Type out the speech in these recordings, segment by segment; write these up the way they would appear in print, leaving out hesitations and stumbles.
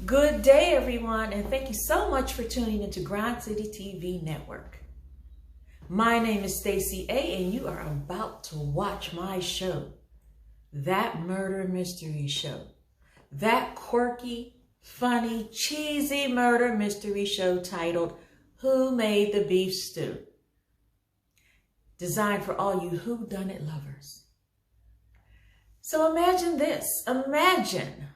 Good day, everyone, and thank you so much for tuning into Grind City TV Network. My name is Stacie A, and you are about to watch my show, That Murder Mystery Show. That quirky, funny, cheesy murder mystery show titled, Who Made the Beef Stew? Designed for all you whodunit lovers. So imagine this. Imagine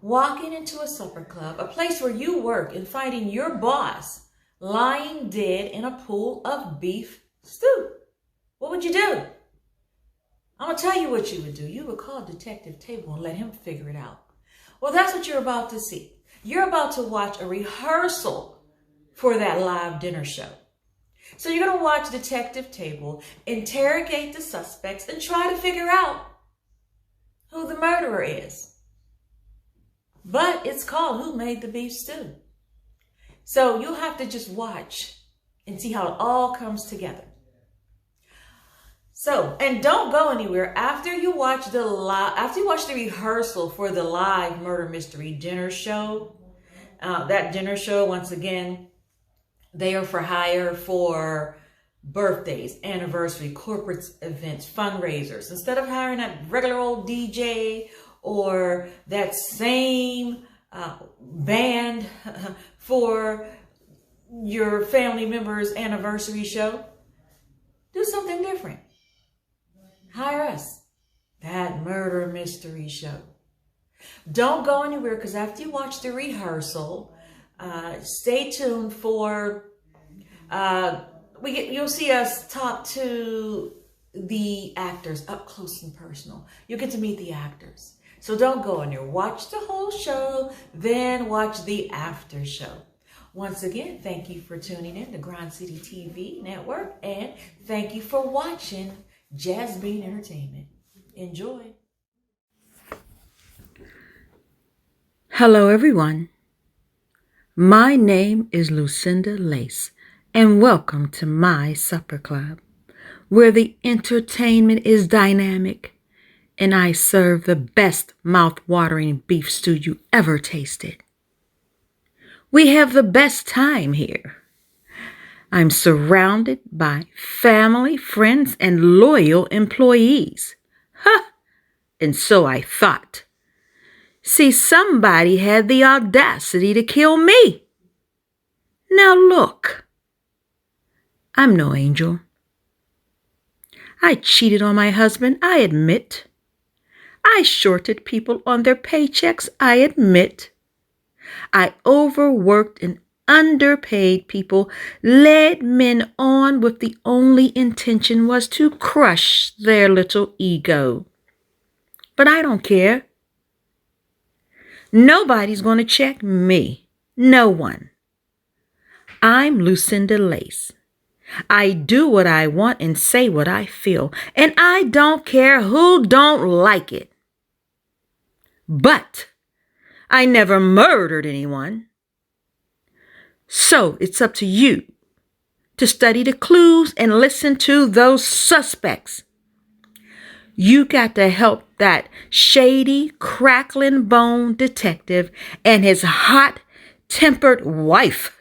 walking into a supper club, a place where you work, and finding your boss lying dead in a pool of beef stew. What would you do? I'm going to tell you what you would do. You would call Detective Table and let him figure it out. Well, that's what you're about to see. You're about to watch a rehearsal for that live dinner show. So you're going to watch Detective Table interrogate the suspects and try to figure out who the murderer is. But it's called Who Made the Beef Stew? So you'll have to just watch and see how it all comes together. So, and don't go anywhere. After you watch the rehearsal for the live murder mystery dinner show, that dinner show, once again, they are for hire for birthdays, anniversary, corporate events, fundraisers. Instead of hiring a regular old DJ or that same band for your family member's anniversary show, do something different. Hire us. That Murder Mystery Show. Don't go anywhere, because after you watch the rehearsal, stay tuned for you'll see us talk to the actors up close and personal. You'll get to meet the actors. So don't go in there. Watch the whole show, then watch the after show. Once again, thank you for tuning in to Grind City TV Network, and thank you for watching Jazz Bean Entertainment. Enjoy. Hello, everyone. My name is Lucinda Lace, and welcome to my supper club, where the entertainment is dynamic, and I serve the best mouth-watering beef stew you ever tasted. We have the best time here. I'm surrounded by family, friends, and loyal employees. And so I thought. See, somebody had the audacity to kill me. Now look, I'm no angel. I cheated on my husband, I admit. I shorted people on their paychecks, I admit. I overworked and underpaid people, led men on with the only intention was to crush their little ego. But I don't care. Nobody's going to check me. No one. I'm Lucinda Lace. I do what I want and say what I feel, and I don't care who don't like it. But I never murdered anyone. So it's up to you to study the clues and listen to those suspects. You got to help that shady, crackling bone detective and his hot-tempered wife.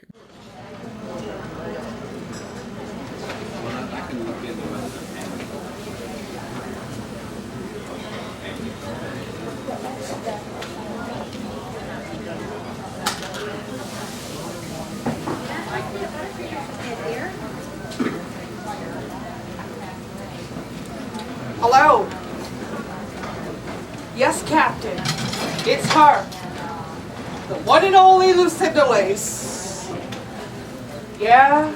Hello? Yes, Captain. It's her. The one and only Lucinda Lace. Yeah?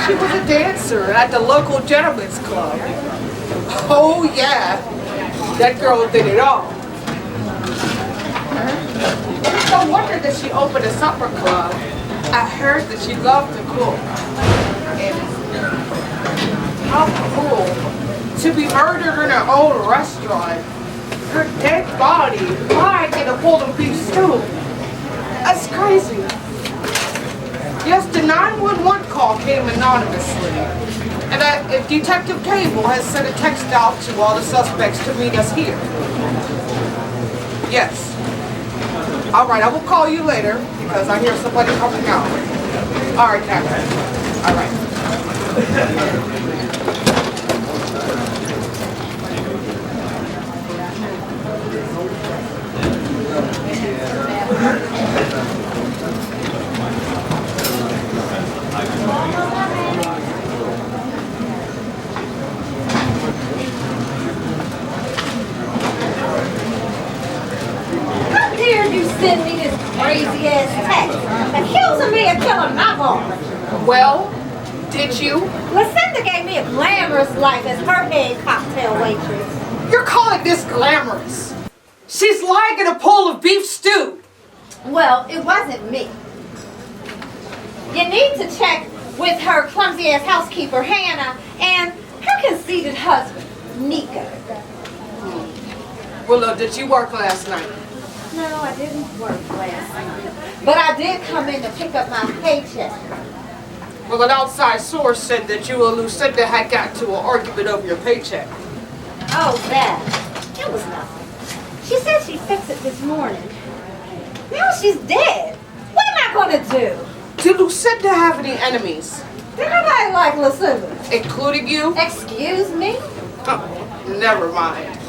She was a dancer at the local gentleman's club. Oh, yeah. That girl did it all. It's no wonder that she opened a supper club. I heard that she loved to cook. And how cool to be murdered in her own restaurant. Her dead body lying in a bowl of beef stew. That's crazy. Yes, the 911 call came anonymously. And Detective Table has sent a text out to all the suspects to meet us here. Yes. All right, I will call you later because I hear somebody coming out. All right, Captain. All right. How dare you send me this crazy ass text accusing me of killing my boss? Well, did you? Lucinda gave me a glamorous life as her head cocktail waitress. You're calling this glamorous. She's lying in a pool of beef stew. Well, it wasn't me. You need to check with her clumsy ass housekeeper, Hannah, and her conceited husband, Nico. Well, did you work last night? No, I didn't work last night. But I did come in to pick up my paycheck. Well, an outside source said that you and Lucinda had got into an argument over your paycheck. Oh, that. It was nothing. She said she'd fix it this morning. Now she's dead. What am I going to do? Did Lucinda have any enemies? Did nobody like Lucinda? Including you? Excuse me? Oh, never mind.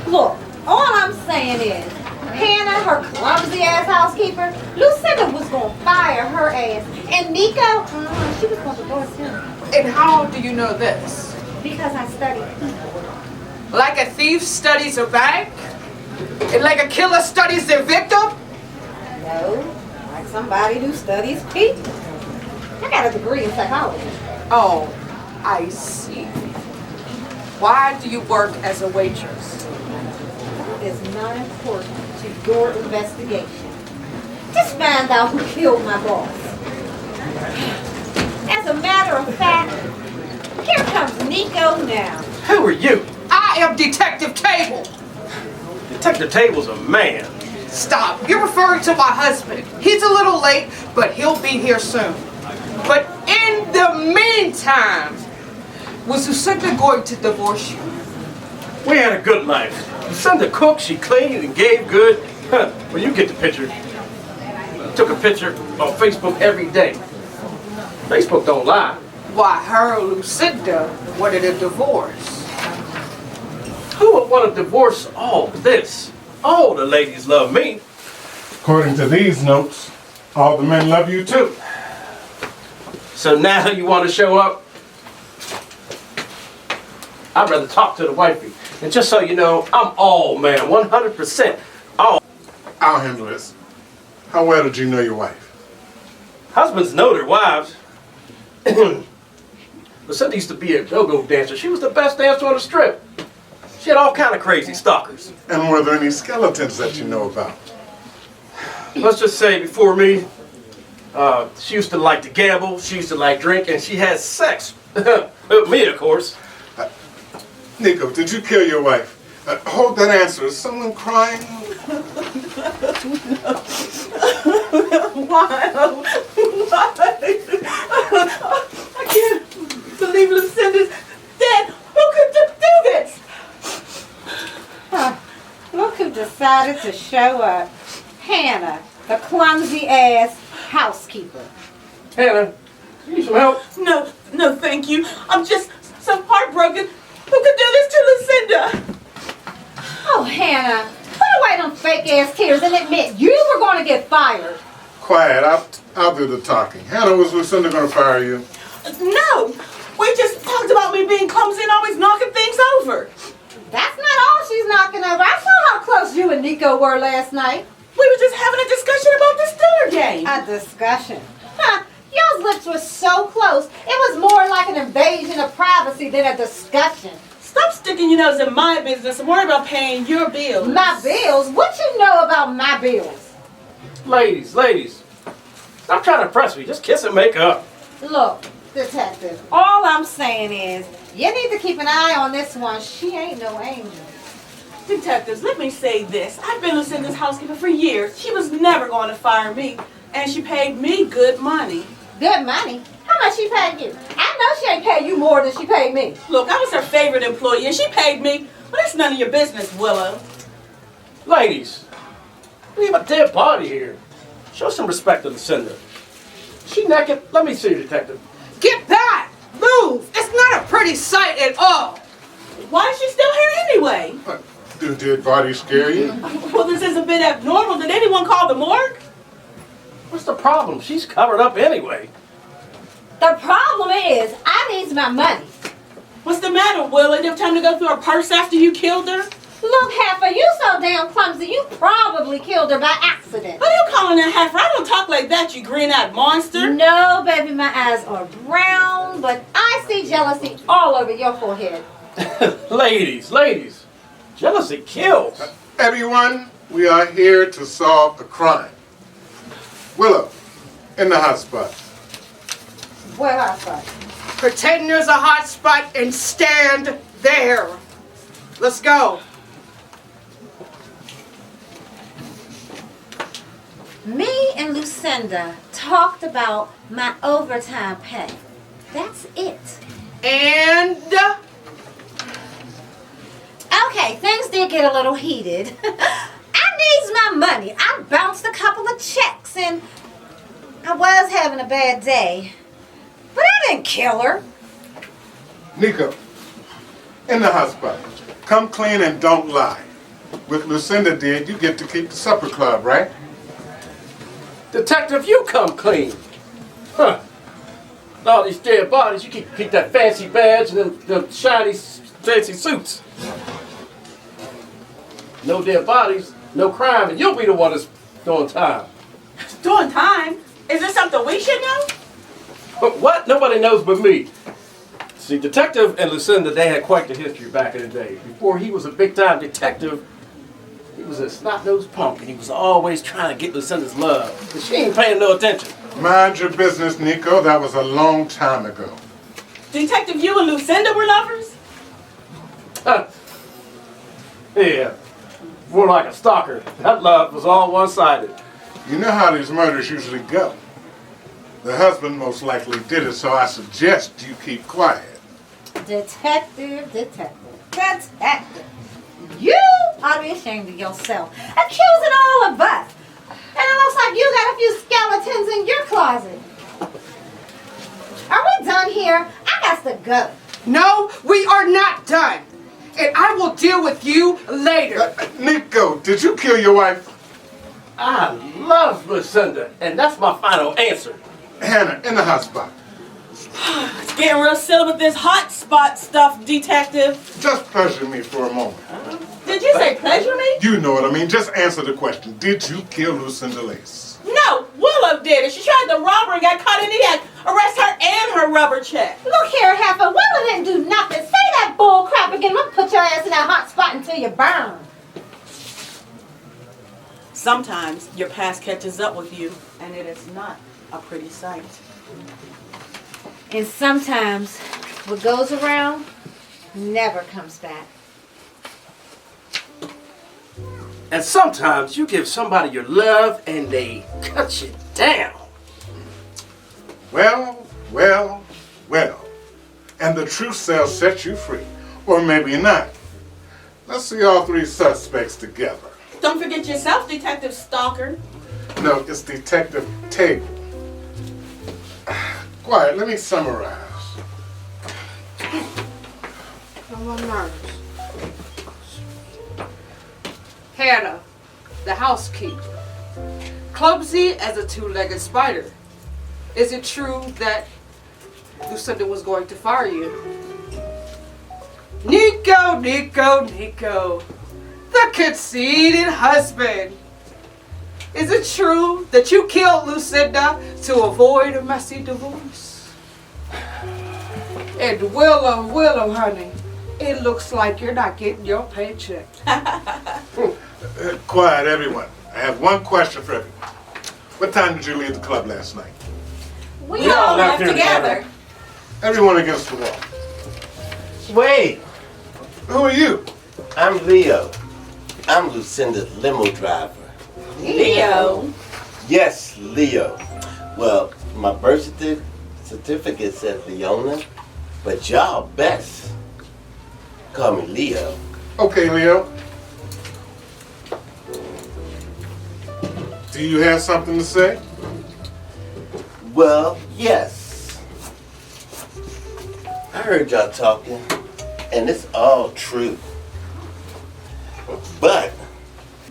Look, all I'm saying is, Hannah, her clumsy ass housekeeper, Lucinda was going to fire her ass. And Nico, she was going to divorce him. And how do you know this? Because I studied people. Like a thief studies a bank? And like a killer studies their victim? No, like somebody who studies people. I got a degree in psychology. Oh, I see. Why do you work as a waitress? That is not important to your investigation. Just find out who killed my boss. As a matter of fact, here comes Nico now. Who are you? I am Detective Cable. Detective Table's a man. Stop. You're referring to my husband. He's a little late, but he'll be here soon. But in the meantime, was Lucinda going to divorce you? We had a good life. Lucinda cooked, she cleaned and gave good. Well, you get the picture. Took a picture on Facebook every day. Facebook don't lie. Why, her Lucinda wanted a divorce. Who would want to divorce all this? All the ladies love me. According to these notes, all the men love you too. So now you want to show up? I'd rather talk to the wifey. And just so you know, I'm all man, 100% all. I'll handle this. How well did you know your wife? Husbands know their wives. Lucinda used to be a go-go dancer. She was the best dancer on the strip. She had all kind of crazy stalkers. And were there any skeletons that you know about? Let's just say before me, she used to like to gamble, she used to like drink, and she had sex. With me, of course. Nico, did you kill your wife? Hold that answer. Is someone crying? Why? I can't believe Lucinda's dead. Who could do this? Look who decided to show up. Hannah, the clumsy ass housekeeper. Hannah, you need some help? No, thank you. I'm just so heartbroken. Who could do this to Lucinda? Oh, Hannah, put away them fake ass tears and admit you were going to get fired. Quiet. I'll do the talking. Hannah, was Lucinda going to fire you? No, we just talked about me being clumsy and always knocking things over. That's not all she's knocking over. I saw how close you and Nico were last night. We were just having a discussion about this dinner game. A discussion. Huh. Y'all's lips were so close, it was more like an invasion of privacy than a discussion. Stop sticking your nose in my business and worry about paying your bills. My bills? What you know about my bills? Ladies, stop trying to press me. Just kiss and make up. Look, detective, all I'm saying is, you need to keep an eye on this one. She ain't no angel. Detectives, let me say this. I've been Lucinda's housekeeper for years. She was never going to fire me, and she paid me good money. Good money? How much she paid you? I know she ain't paid you more than she paid me. Look, I was her favorite employee, and she paid me. But that's none of your business, Willow. Ladies, Leave a dead body here. Show some respect to Lucinda. She naked? Let me see, detective. Get back! Move! It's not a pretty sight at all. Why is she still here anyway? What? Do dead bodies scare you? Well, this is a bit abnormal. Did anyone call the morgue? What's the problem? She's covered up anyway. The problem is, I needs my money. What's the matter, Willie? Did you have time to go through her purse after you killed her? Look, Heifer, you so damn clumsy, you probably killed her by accident. What are you calling that heifer? I don't talk like that, you green-eyed monster. No, baby, my eyes are brown, but I see jealousy all over your forehead. Ladies, jealousy kills. Everyone, we are here to solve a crime. Willow, in the hot spot. Where I start? Pretend there's a hot spot and stand there. Let's go. Me and Lucinda talked about my overtime pay. That's it. And Okay, things did get a little heated. I needs my money. I bounced a couple of checks and I was having a bad day. But I didn't kill her. Nico, in the hot spot. Come clean and don't lie. With Lucinda did, you get to keep the supper club, right? Detective, you come clean. Huh. All these dead bodies, you keep that fancy badge and them shiny, fancy suits. No dead bodies, no crime, and you'll be the one that's doing time. Doing time? Is there something we should know? But what? Nobody knows but me. See, Detective and Lucinda, they had quite the history back in the day. Before he was a big-time detective, he was a snot-nosed punk, and he was always trying to get Lucinda's love. But she ain't paying no attention. Mind your business, Nico. That was a long time ago. Detective, you and Lucinda were lovers? Huh. Yeah, more like a stalker. That love was all one-sided. You know how these murders usually go. The husband most likely did it, so I suggest you keep quiet. Detective. You ought to be ashamed of yourself. Accusing all of us. And it looks like you got a few skeletons in your closet. Are we done here? I got to go. no, we are not done. And I will deal with you later. Nico, did you kill your wife? I love Lucinda, and that's my final answer. Hannah, in the hot spot. It's getting real silly with this hot spot stuff, Detective. Just pleasure me for a moment. Did you say pleasure me? You know what I mean. Just answer the question. Did you kill Lucinda Lace? No, Willow did it. She tried to rob her and got caught in the act. Arrest her and her rubber check. Look here, Heifer. Willow didn't do nothing. Say that bull crap again. I'm going to put your ass in that hot spot until you burn. Sometimes your past catches up with you, and it is not a pretty sight. And sometimes what goes around never comes back. And sometimes you give somebody your love and they cut you down. Well. And the truth shall set you free. Or maybe not. Let's see all three suspects together. Don't forget yourself, Detective Stalker. No, it's Detective Table. Quiet, let me summarize. I'm on nerves. Hannah, the housekeeper. Clumsy as a two-legged spider. Is it true that Lucinda was going to fire you? Nico. The conceited husband. Is it true that you killed Lucinda to avoid a messy divorce? And Willow, honey, it looks like you're not getting your paycheck. Quiet, everyone. I have one question for everyone. What time did you leave the club last night? We all left together. Everyone against the wall. Wait, Who are you? I'm Leo. I'm Lucinda's limo driver. Leo. Yes, Leo. Well, my birth certificate says Leona, but y'all best call me Leo. Okay, Leo. Do you have something to say? Well, yes. I heard y'all talking, and it's all true. But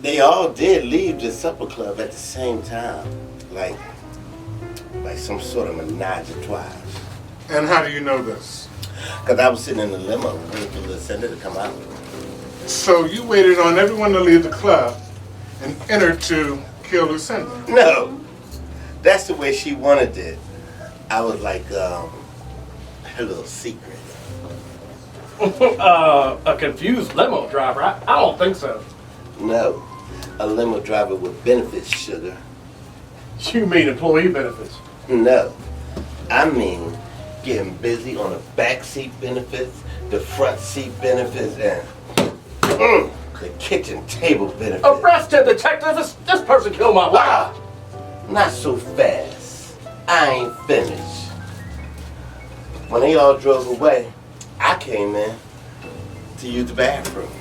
they all did leave the supper club at the same time, like some sort of menage a trois. And how do you know this? Because I was sitting in the limo waiting for Lucinda to come out. So you waited on everyone to leave the club and entered to kill Lucinda? No, that's the way she wanted it. I was like her little secret. A confused limo driver? I don't think so. No, a limo driver with benefits, sugar. You mean employee benefits? No, I mean getting busy on the back seat benefits, the front seat benefits, and the kitchen table benefits. Arrest him, detective! This person killed my wife! Ah, not so fast. I ain't finished. When they all drove away, I came in to use the bathroom.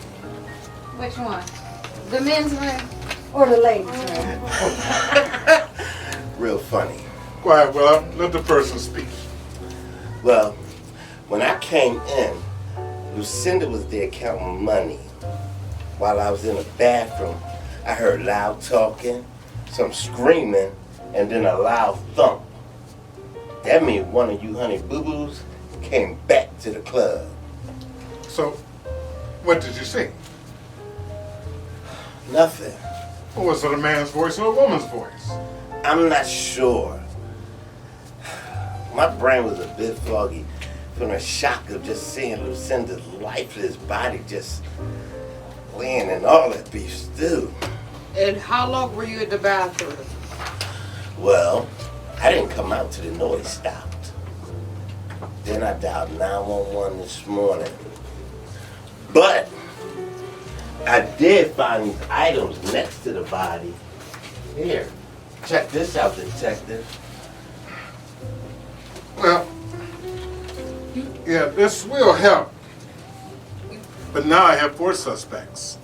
Which one? The men's room or the ladies' room? Real funny. Quiet, well, let the person speak. Well, when I came in, Lucinda was there counting money. While I was in the bathroom, I heard loud talking, some screaming, and then a loud thump. That means one of you honey boo-boos came back to the club. So, what did you see? Nothing. Was it a man's voice or a woman's voice? I'm not sure. My brain was a bit foggy from the shock of just seeing Lucinda's lifeless body just laying in all that beef stew. And how long were you in the bathroom? Well, I didn't come out till the noise stopped. Then I dialed 911 this morning. But I did find these items next to the body. Here, check this out, detective. Well, yeah, this will help. But now I have 4 suspects.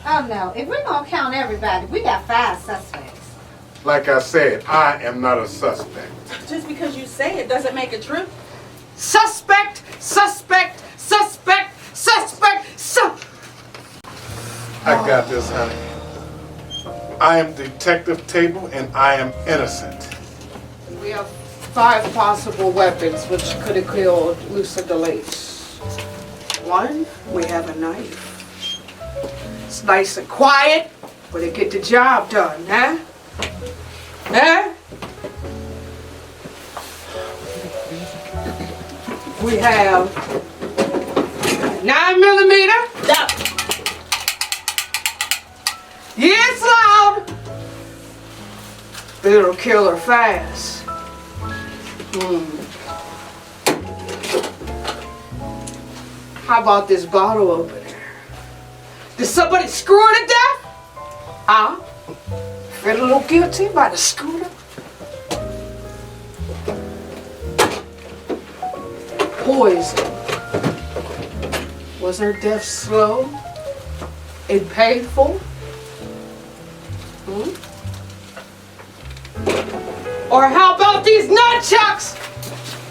Oh no, if we're gonna count everybody, we got 5 suspects. Like I said, I am not a suspect. Just because you say it doesn't make it true. Suspect, suspect, suspect, suspect, I got this, honey. I am Detective Table and I am innocent. We have 5 possible weapons which could have killed Lucinda Lace. 1, we have a knife. It's nice and quiet, but it get the job done, huh? Huh? We have 9mm. No. Yeah, it's loud. But it'll kill her fast. How about this bottle opener? Did somebody screw her to death? Huh? Feel a little guilty by the scooter? Poison. Was her death slow and painful? Or how about these nunchucks?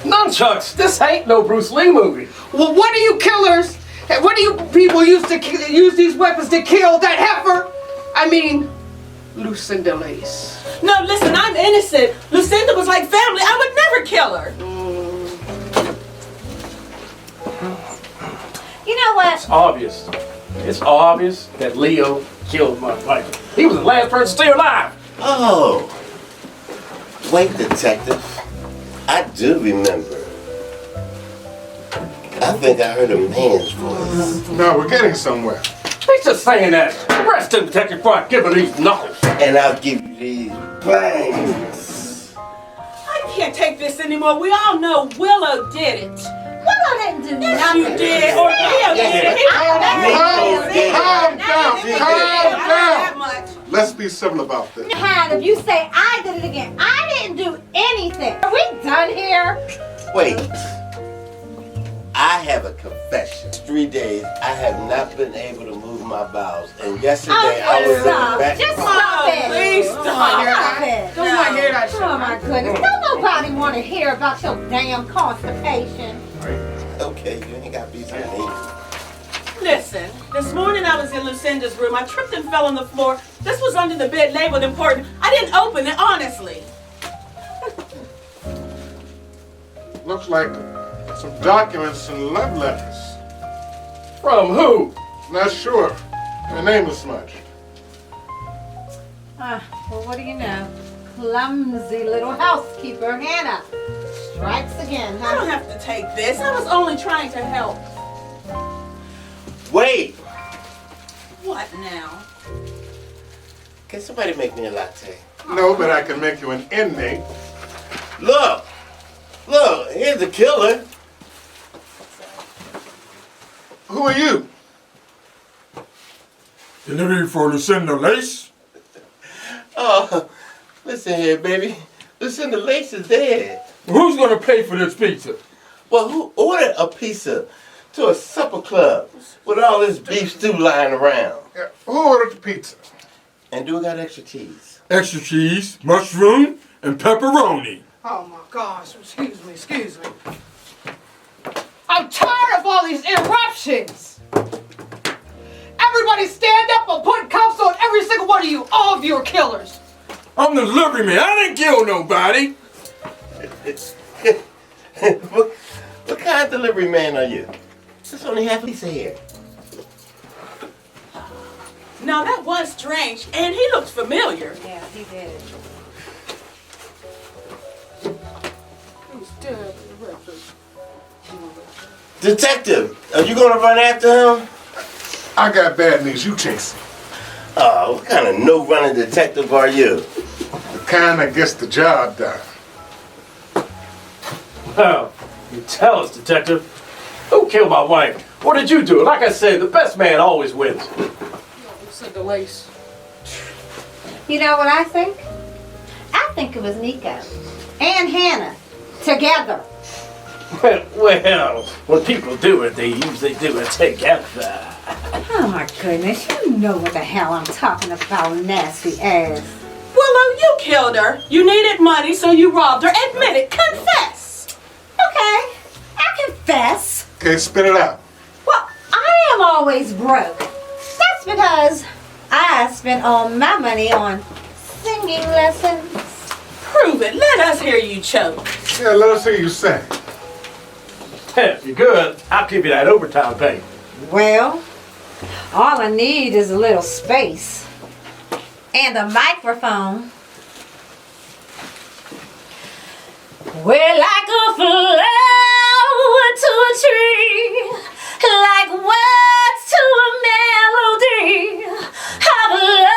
Nunchucks! This ain't no Bruce Lee movie. Well, what do you killers, what do you people use these weapons to kill that heifer? I mean, Lucinda Lace. No, listen, I'm innocent. Lucinda was like family. I would never kill her. You know what? It's obvious. It's obvious that Leo killed my wife. He was the last person still alive. Oh, wait, detective. I do remember. I think I heard a man's voice. Now we're getting somewhere. He's just saying that. Arrest him, detective, before I give him these knuckles. And I'll give you these bangs. I can't take this anymore. We all know Willow did it. Willow didn't do Yes, nothing. you did. Or Leo did it. Calm That down. much. Let's be civil about this. Hand, if you say I did it again, I didn't do anything. Are we done here? Wait. I have a confession. 3 days, I have not been able to move my bowels. And yesterday I was in Stop. the back. Just stop it. Please Stop stop. it. Don't want to hear that shit. Oh my goodness. Don't nobody want to hear about your damn constipation. Okay, you ain't got to be so neat. Listen, this morning I was in Lucinda's room. I tripped and fell on the floor. This was under the bed labeled important. I didn't open it, honestly. Looks like some documents and love letters. From who? Not sure. Her name is smudged. Well, what do you know? Clumsy little housekeeper Hannah strikes again, I don't huh? have to take this. I was only trying to help. Wait! What now? Can somebody make me a latte? No, but I can make you an inmate. Look! Look, here's the killer. Who are you? Delivery for Lucinda Lace? Oh, listen here, baby. Lucinda Lace is dead. Who's gonna pay for this pizza? Well, who ordered a pizza to a supper club with all this beef stew lying around? Yeah, who ordered the pizza? And do it got extra cheese? Extra cheese, mushroom, and pepperoni. Oh my gosh, excuse me. I'm tired of all these interruptions. Everybody stand up and put cuffs on every single one of you. All of you are killers. I'm the delivery man. I didn't kill nobody. What kind of delivery man are you? There's only half a pizza here. Now that was strange, and he looked familiar. Yeah, he did. Who's dead? Detective, are you gonna run after him? I got bad news. You chase him. Oh, what kind of no-running detective are you? The kind that gets the job done. Well, you tell us, detective. Who killed my wife? What did you do? Like I said, the best man always wins. Lucinda Lace. You know what I think? I think it was Nico and Hannah together. Well, when people do it, they usually do it together. Oh my goodness, you know what the hell I'm talking about, nasty ass. Willow, you killed her. You needed money, so you robbed her. Admit it. Confess. Okay, I confess. Okay, spit it out. Well, I am always broke. That's because I spent all my money on singing lessons. Prove it. Let us hear you choke. Yeah, let us hear you sing. If you're good, I'll give you that overtime pay. Well, all I need is a little space and a microphone. We're like a flower to a tree, like words to a melody of love.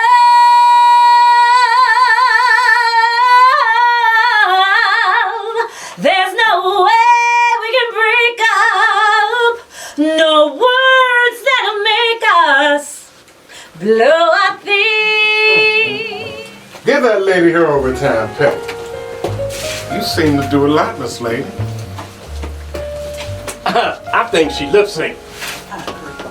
There's no way we can break up, no words that'll make us blow our feet. Give that lady her overtime pay. You seem to do a lot, Miss Lady. I think she lip synced.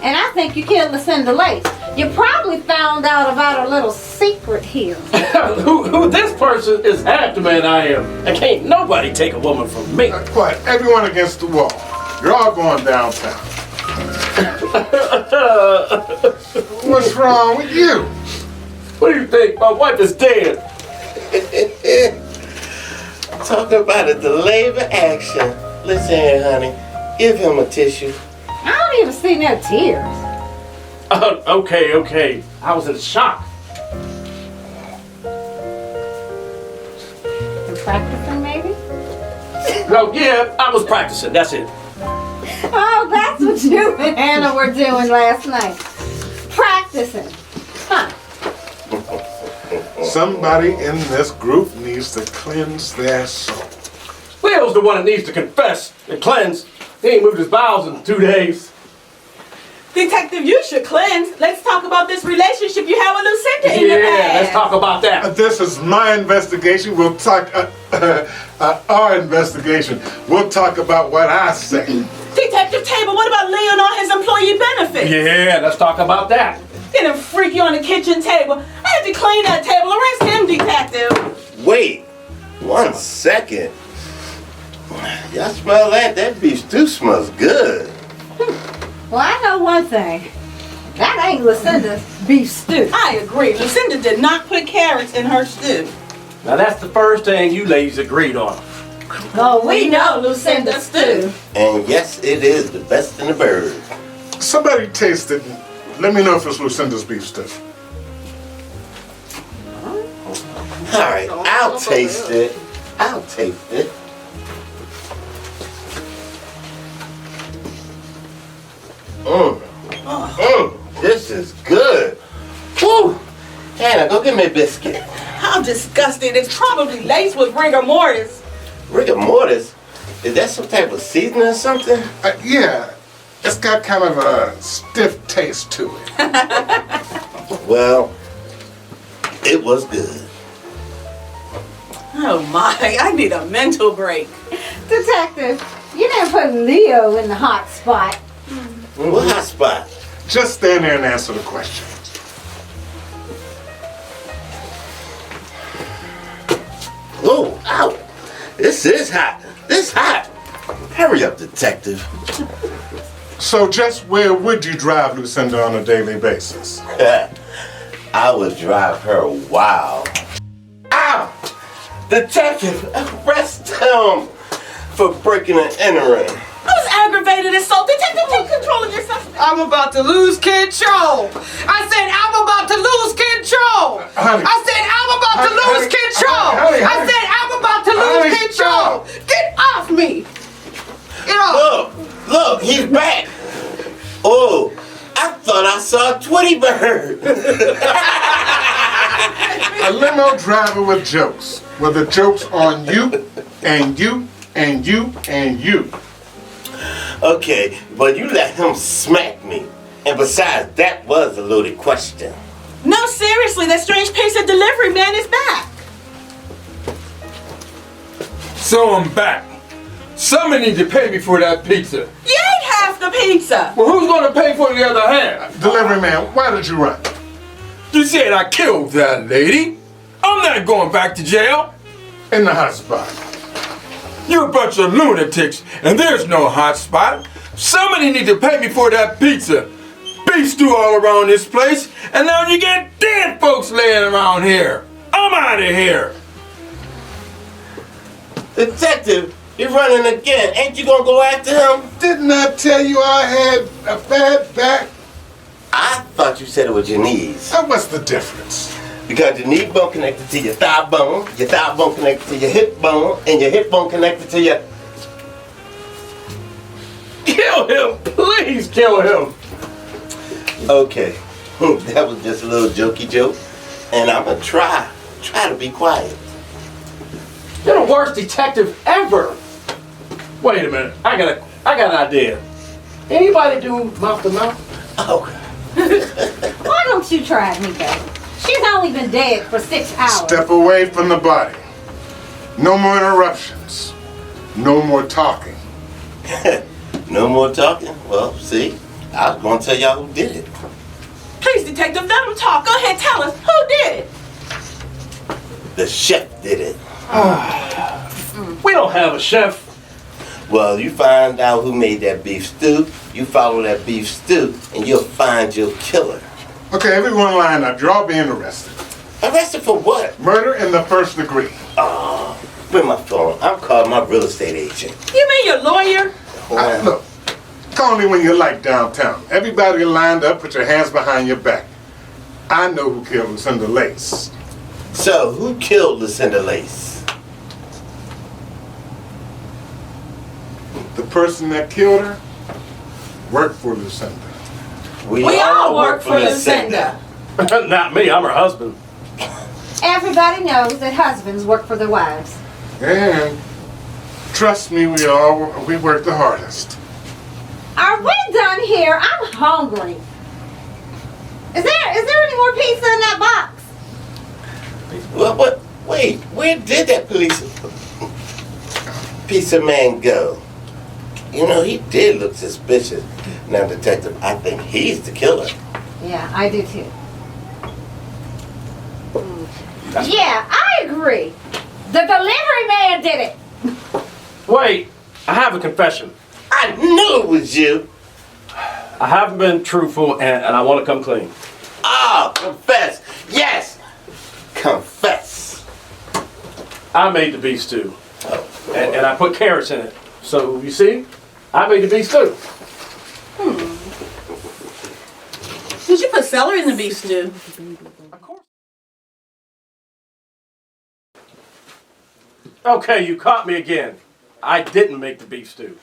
And I think you killed Lucinda Lace. You probably found out about her little secret here. who this person is half the man I am. And can't nobody take a woman from me. Quiet, everyone against the wall. You're all going downtown. What's wrong with you? What do you think? My wife is dead. Talk about a delay of action. Listen here, honey. Give him a tissue. I don't even see no tears. Okay. I was in shock. You practicing, maybe? No, yeah, I was practicing. That's it. Oh, that's what you and Hannah were doing last night. Practicing. Huh. Somebody in this group needs to cleanse their soul. Will's the one that needs to confess and cleanse. He ain't moved his bowels in 2 days. Detective, you should cleanse. Let's talk about this relationship you have with Lucinda in the past. Yeah, let's talk about that. This is my investigation. We'll talk, our investigation. We'll talk about what I say. Detective Table, what about Leon on his employee benefits? Yeah, let's talk about that. Getting freaky on the kitchen table. I had to clean that table. Arrest him, detective. Wait 1 second. Y'all smell that? That beef stew smells good. Well, I know one thing. That ain't Lucinda's beef stew. I agree. Lucinda did not put carrots in her stew. Now that's the first thing you ladies agreed on. Oh, we know Lucinda's stew. And yes, it is the best in the bird. Somebody taste it. Let me know if it's Lucinda's beef stew. Alright, I'll taste it. I'll taste it. This is good. Woo! Hannah, go get me a biscuit. How disgusting. It's probably laced with rigor mortis. Rigor mortis? Is that some type of seasoning or something? Yeah, it's got kind of a stiff taste to it. Well, it was good. Oh my, I need a mental break. Detective, you didn't put Leo in the hot spot. What hot spot? Just stand there and answer the question. Oh, ow. This is hot. This hot. Hurry up, detective. So just where would you drive Lucinda on a daily basis? I would drive her wild. Ow! Detective, arrest him for breaking and entering. I was aggravated assault. Detective, take control of yourself. I'm about to lose control. I said I'm about to lose control. Honey. I said I'm about to lose Honey. control. Honey. I said I'm about to lose Honey, control. Get off me. Get off. Look, he's back. Oh, I thought I saw a Tweety bird. A limo driver with jokes. With the jokes on you, and you, and you, and you. Okay, but you let him smack me. And besides, that was a loaded question. No, seriously, that strange pizza delivery man is back. So I'm back. Somebody needs to pay me for that pizza. You ate half the pizza. Well, who's going to pay for the other half? Delivery man, why did you run? You said I killed that lady. I'm not going back to jail. In the hot spot. You're a bunch of lunatics, and there's no hot spot. Somebody need to pay me for that pizza. Beef stew all around this place, and now you get dead folks laying around here. I'm out of here. Detective, you're running again. Ain't you gonna go after him? Didn't I tell you I had a bad back? I thought you said it was your knees. What's the difference? Because your knee bone connected to your thigh bone connected to your hip bone, and your hip bone connected to your... Kill him! Please kill him! Okay, that was just a little jokey joke, and I'm gonna try to be quiet. You're the worst detective ever! Wait a minute, I got an idea. Anybody do mouth to mouth? Oh, Why don't you try it, Nico? She's only been dead for 6 hours. Step away from the body. No more interruptions. No more talking. no more talking? Well, see, I was gonna tell y'all who did it. Please, detective, let him talk. Go ahead, tell us. Who did it? The chef did it. We don't have a chef. Well, you find out who made that beef stew, you follow that beef stew, and you'll find your killer. Okay, everyone line up. You're all being arrested. Arrested for what? Murder in the first degree. Oh, bring my phone. I'm calling my real estate agent. You mean your lawyer? Look, call me when you're like downtown. Everybody lined up, put your hands behind your back. I know who killed Lucinda Lace. So, who killed Lucinda Lace? The person that killed her worked for Lucinda. We all work for Lucinda. Not me, I'm her husband. Everybody knows that husbands work for their wives. And trust me, we work the hardest. Are we done here? I'm hungry. Is there any more pizza in that box? What? Wait, where did that pizza man go? You know, he did look suspicious. Now, detective, I think he's the killer. Yeah, I do too. Yeah, I agree. The delivery man did it. Wait, I have a confession. I knew it was you. I haven't been truthful and I want to come clean. Ah, confess. Yes. Confess. I made the beef stew. And I put carrots in it. So, you see, I made the beef stew. Did you put celery in the beef stew? Of course. Okay, you caught me again. I didn't make the beef stew.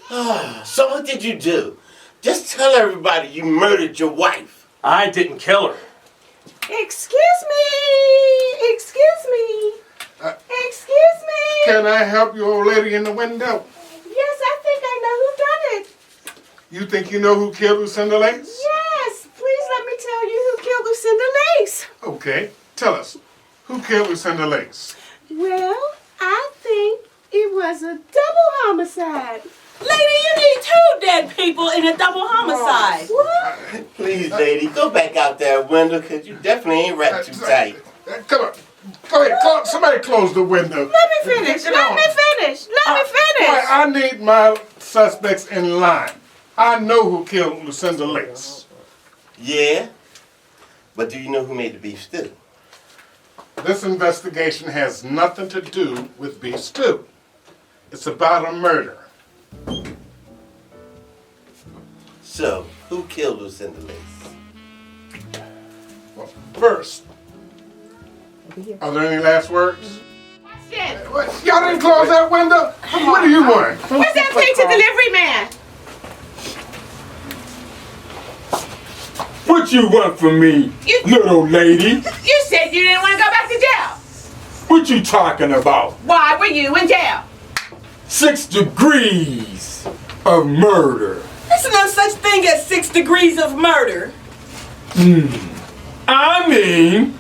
So what did you do? Just tell everybody you murdered your wife. I didn't kill her. Excuse me. Excuse me. Excuse me. Can I help you, old lady in the window? Yes, I think I know who done it. You think you know who killed Lucinda Lace? Yes, please let me tell you who killed Lucinda Lace. Okay, tell us. Who killed Lucinda Lace? Well, I think it was a double homicide. Lady, you need 2 dead people in a double homicide. What? Please, lady, go back out that window because you definitely ain't wrapped too tight. Come on. Go ahead, somebody close the window. Let me finish. Let me finish. Boy, I need my suspects in line. I know who killed Lucinda Lace. Yeah? But do you know who made the beef stew? This investigation has nothing to do with beef stew. It's about a murder. So, who killed Lucinda Lace? Well, first, are there any last words? What? Y'all didn't close that window? What do you want? Where's that pizza delivery man? What you want from me, little lady? You said you didn't want to go back to jail. What you talking about? Why were you in jail? 6 degrees of murder. There's no such thing as 6 degrees of murder. I mean,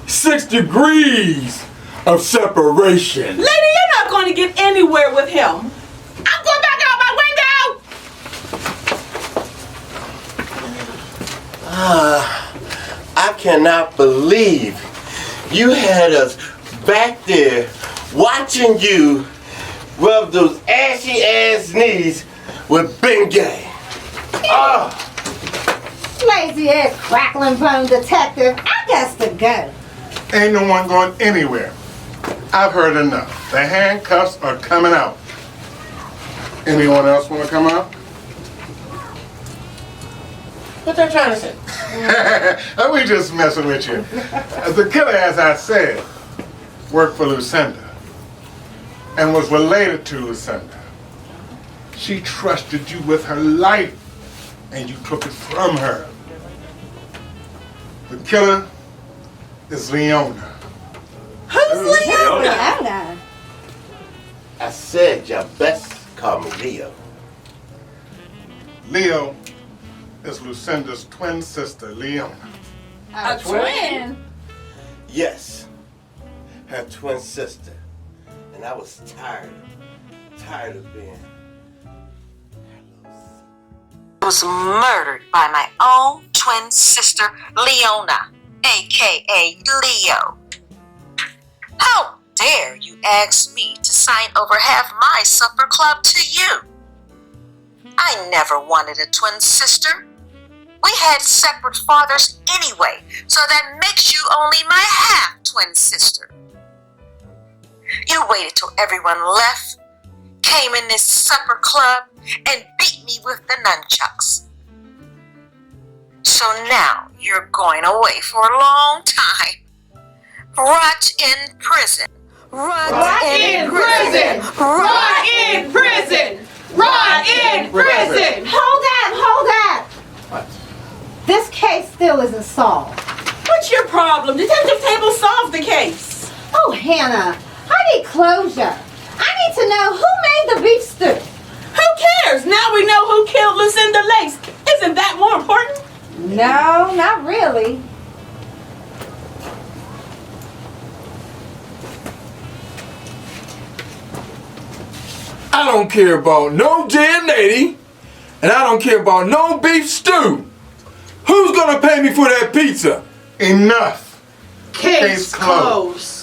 6 degrees of separation. Lady, you're not going to get anywhere with him. I'm going back out my window. I cannot believe you had us back there watching you rub those ashy ass knees with Bengay. Lazy ass crackling bone detective. I got to go. Ain't no one going anywhere. I've heard enough. The handcuffs are coming out. Anyone else want to come out? What they're trying to say? We just messing with you. The killer, as I said, worked for Lucinda and was related to Lucinda. She trusted you with her life and you took it from her. The killer is Leona. Who's Leona? Leona. I said y'all best call me Leo. Leo is Lucinda's twin sister, Leona. A twin? Yes, her twin sister. And I was tired of being I was murdered by my own twin sister, Leona, a.k.a. Leo. How dare you ask me to sign over half my supper club to you? I never wanted a twin sister. We had separate fathers anyway, so that makes you only my half-twin sister. You waited till everyone left, came in this supper club, and beat me with the nunchucks. So now you're going away for a long time. Rot in prison. Rot in prison! Rot in prison! Rot in prison! Hold that! What? This case still isn't solved. What's your problem? Detective Table solved the case. Oh, Hannah, I need closure. I need to know who made the beef stew. Who cares? Now we know who killed Lucinda Lace. Isn't that more important? No, not really. I don't care about no dead lady, and I don't care about no beef stew. Who's gonna pay me for that pizza? Enough. Case closed.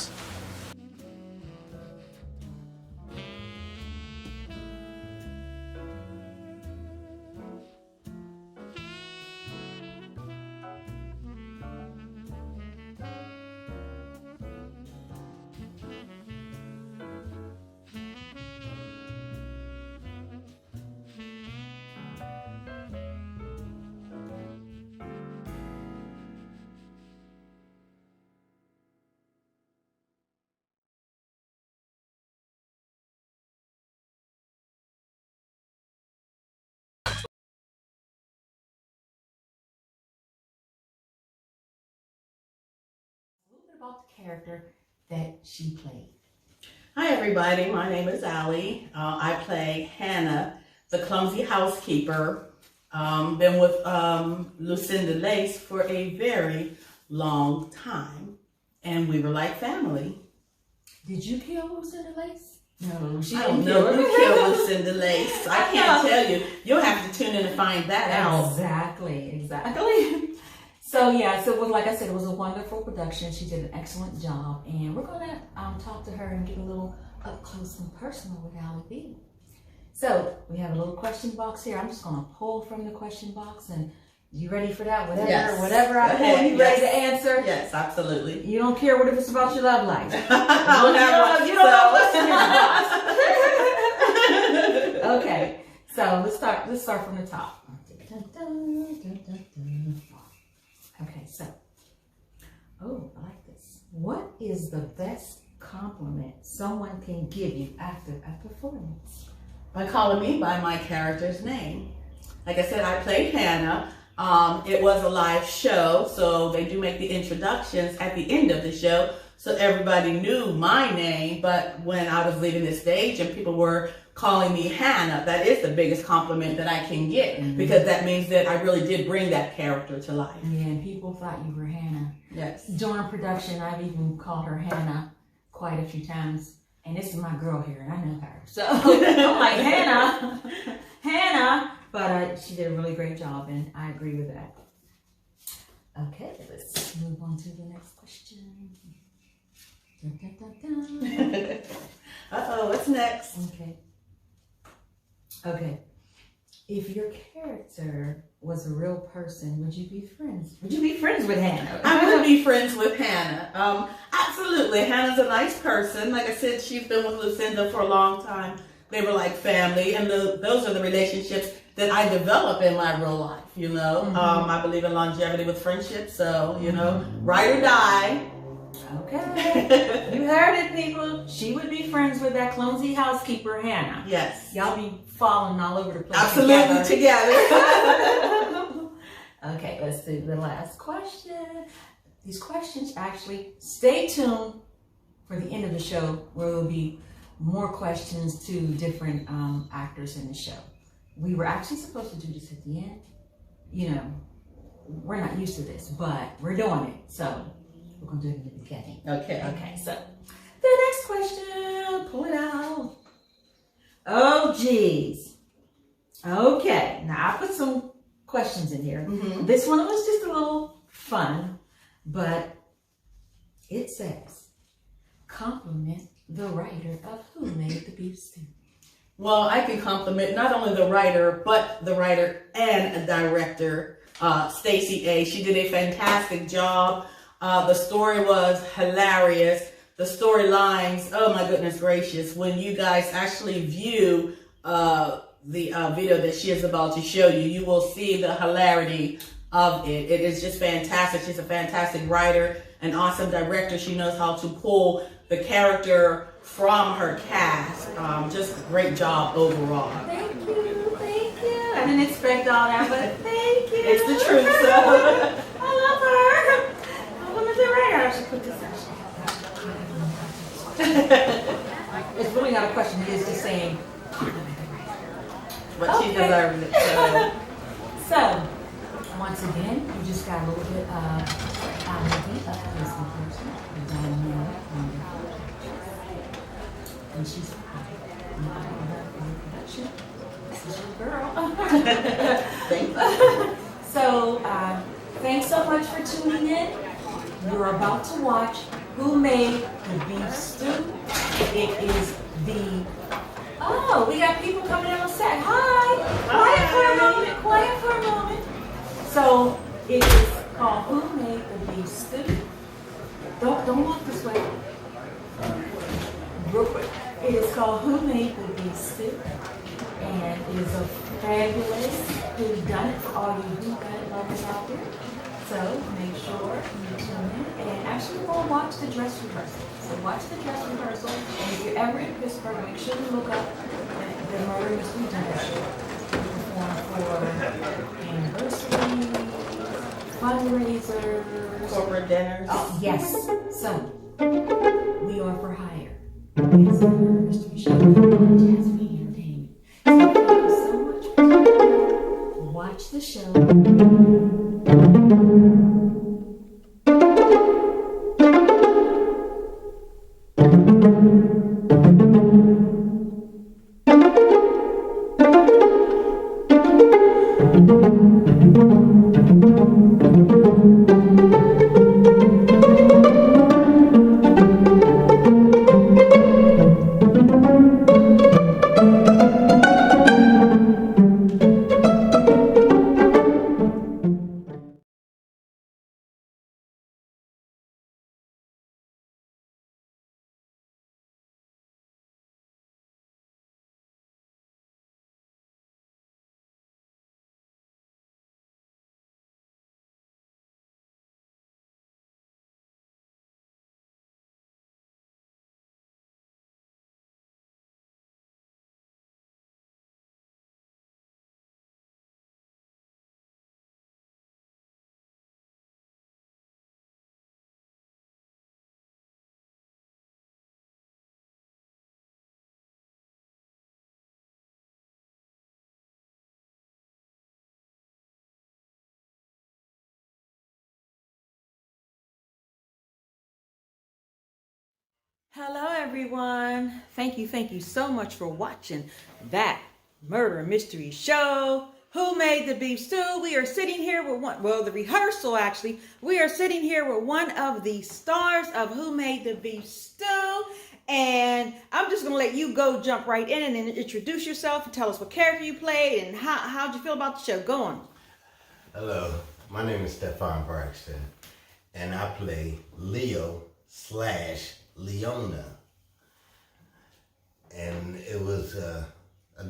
About the character that she played. Hi everybody, my name is Allie. I play Hannah, the clumsy housekeeper. Been with Lucinda Lace for a very long time, and we were like family. Did you kill Lucinda Lace? No, she I didn't don't know kill who her. killed Lucinda Lace. I can't tell you. You'll have to tune in to find that out. Exactly. So yeah, so it was, like I said, it was a wonderful production. She did an excellent job, and we're gonna talk to her and get a little up close and personal with Allie B. So we have a little question box here. I'm just gonna pull from the question box, and you ready for that? Whatever I pull, you ready to answer? Yes, absolutely. You don't care what if it's about your love life. I don't have one. You don't know what's in your box. Okay, so let's start from the top. Okay, so, oh, I like this. What is the best compliment someone can give you after a performance? By calling me by my character's name. Like I said, I played Hannah. It was a live show, so they do make the introductions at the end of the show, so everybody knew my name. But when I was leaving the stage and people were calling me Hannah, that is the biggest compliment that I can get, because that means that I really did bring that character to life. Yeah, and people thought you were Hannah. Yes. During production, I've even called her Hannah quite a few times. And this is my girl here, and I know her. So I'm like, Hannah. But she did a really great job, and I agree with that. Okay, let's move on to the next question. Dun, dun, dun, dun. Uh-oh, what's next? Okay. If your character was a real person, would you be friends? Would you be friends with Hannah? I would be friends with Hannah. Absolutely. Hannah's a nice person. Like I said, she's been with Lucinda for a long time. They were like family, and those are the relationships that I develop in my real life, you know. I believe in longevity with friendship, so, you know, ride or die. Okay. You heard it, people. She would be friends with that clumsy housekeeper, Hannah. Yes. Y'all be falling all over the place. Absolutely together. Okay, let's do the last question. These questions, actually, stay tuned for the end of the show, where there will be more questions to different actors in the show. We were actually supposed to do this at the end. You know, we're not used to this, but we're doing it. So we're going to do it in the beginning. Okay, so the next question, pull it out. Oh, geez. Okay, now I put some questions in here. This one was just a little fun, but it says, compliment the writer of Who Made the Beef Stew. Well, I can compliment not only the writer, but the writer and a director, Stacie A. She did a fantastic job. The story was hilarious. The storylines, oh my goodness gracious. When you guys actually view the video that she is about to show you, you will see the hilarity of it. It is just fantastic. She's a fantastic writer, an awesome director. She knows how to pull the character from her cast. Just a great job overall. Thank you. I didn't expect all that, but thank you. It's the truth, so. I love her. I'm the writer. I should put this out. It's really not a question. It is just saying. But she deserves it. So, once again, you just got a little bit of this person. And she's production. This is your girl. Thank you. So, much for tuning in. You're about to watch Who Made the Beef Stew. It is the... Oh, we got people coming in on set. Hi! Quiet for a moment. Quiet for a moment. So, it is called Who Made the Beef Stew. Don't walk this way. Real quick. It is called Who Made the Beef Stew. And it is a fabulous who's done it for all you who done it lovers out there. So make sure you tune in and actually go watch the dress rehearsal. So watch the dress rehearsal, and if you're ever in Pittsburgh, make sure you look up the Murder Mystery Dinner Show. We perform for anniversaries, fundraisers, Corporate dinners. Oh, yes. So we are for hire. It's the Murder Mystery Show on Jasmine Entertainment. So thank you so much for tuning in. Watch the show. Hello, everyone. Thank you so much for watching that murder mystery show. Who Made the Beef Stew? We are sitting here with the rehearsal actually. We are sitting here with one of the stars of Who Made the Beef Stew. And I'm just going to let you go jump right in and introduce yourself and tell us what character you played and how'd you feel about the show. Go on. Hello, my name is Stefan Braxton, and I play Leo/Leona. And it was a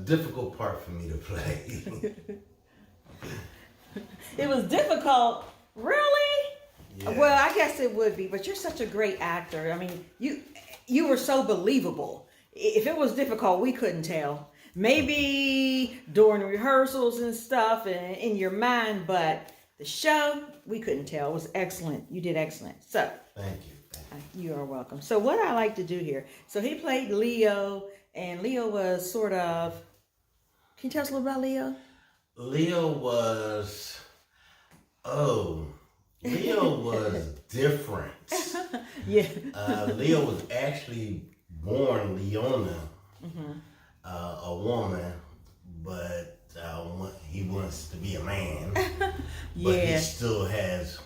difficult part for me to play. It was difficult? Really? Yeah. Well, I guess it would be, but you're such a great actor. I mean, you were so believable. If it was difficult, we couldn't tell. Maybe during rehearsals and stuff and in your mind, but the show, we couldn't tell. It was excellent. You did excellent. So, Thank you. you are welcome. So what I like to do here, so he played Leo, and Leo was sort of, can you tell us a little about Leo? Leo was different. Yeah. Leo was actually born Leona, a woman, but he wants to be a man. But he still has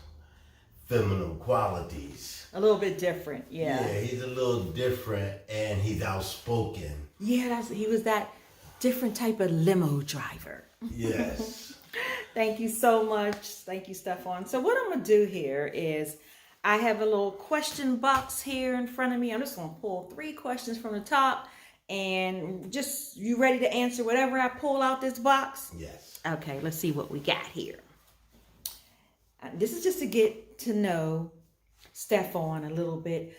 feminine qualities. A little bit different, yeah. Yeah, he's a little different, and he's outspoken. Yeah, he was that different type of limo driver. Yes. Thank you so much. Thank you, Stefan. So what I'm going to do here is I have a little question box here in front of me. I'm just going to pull 3 questions from the top, and just you ready to answer whatever I pull out this box? Yes. Okay, let's see what we got here. This is just to get to know Stefan a little bit,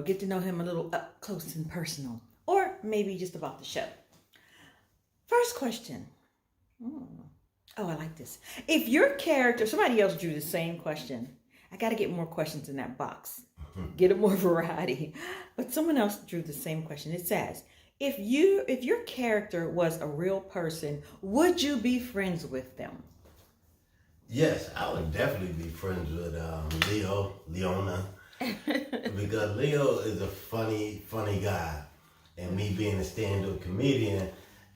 get to know him a little up close and personal, or maybe just about the show. First question. Oh, I like this. If your character, somebody else drew the same question. I got to get more questions in that box. Get it more variety. But someone else drew the same question. It says, if your character was a real person, would you be friends with them? Yes, I would definitely be friends with Leona, because Leo is a funny guy, and me being a stand-up comedian,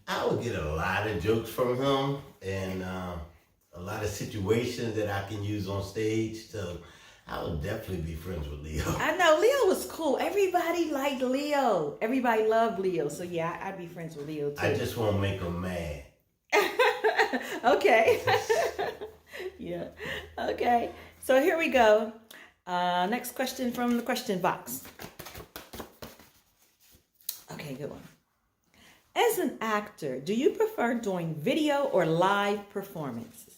I would get a lot of jokes from him, and a a lot of situations that I can use on stage. So I would definitely be friends with Leo. I know Leo was cool. Everybody liked Leo. Everybody loved Leo. So yeah, I'd be friends with Leo too. I just won't make him mad. Okay. Yeah. Okay. So here we go. Next question from the question box. Okay, good one. As an actor, do you prefer doing video or live performances?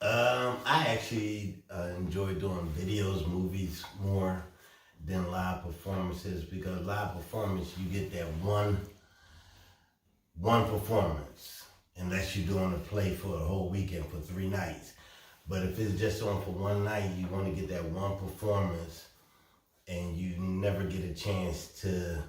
I actually enjoy doing videos, movies more than live performances, because live performance you get that one performance, unless you're doing a play for a whole weekend for 3 nights. But if it's just on for one night, you want to get that one performance, and you never get a chance to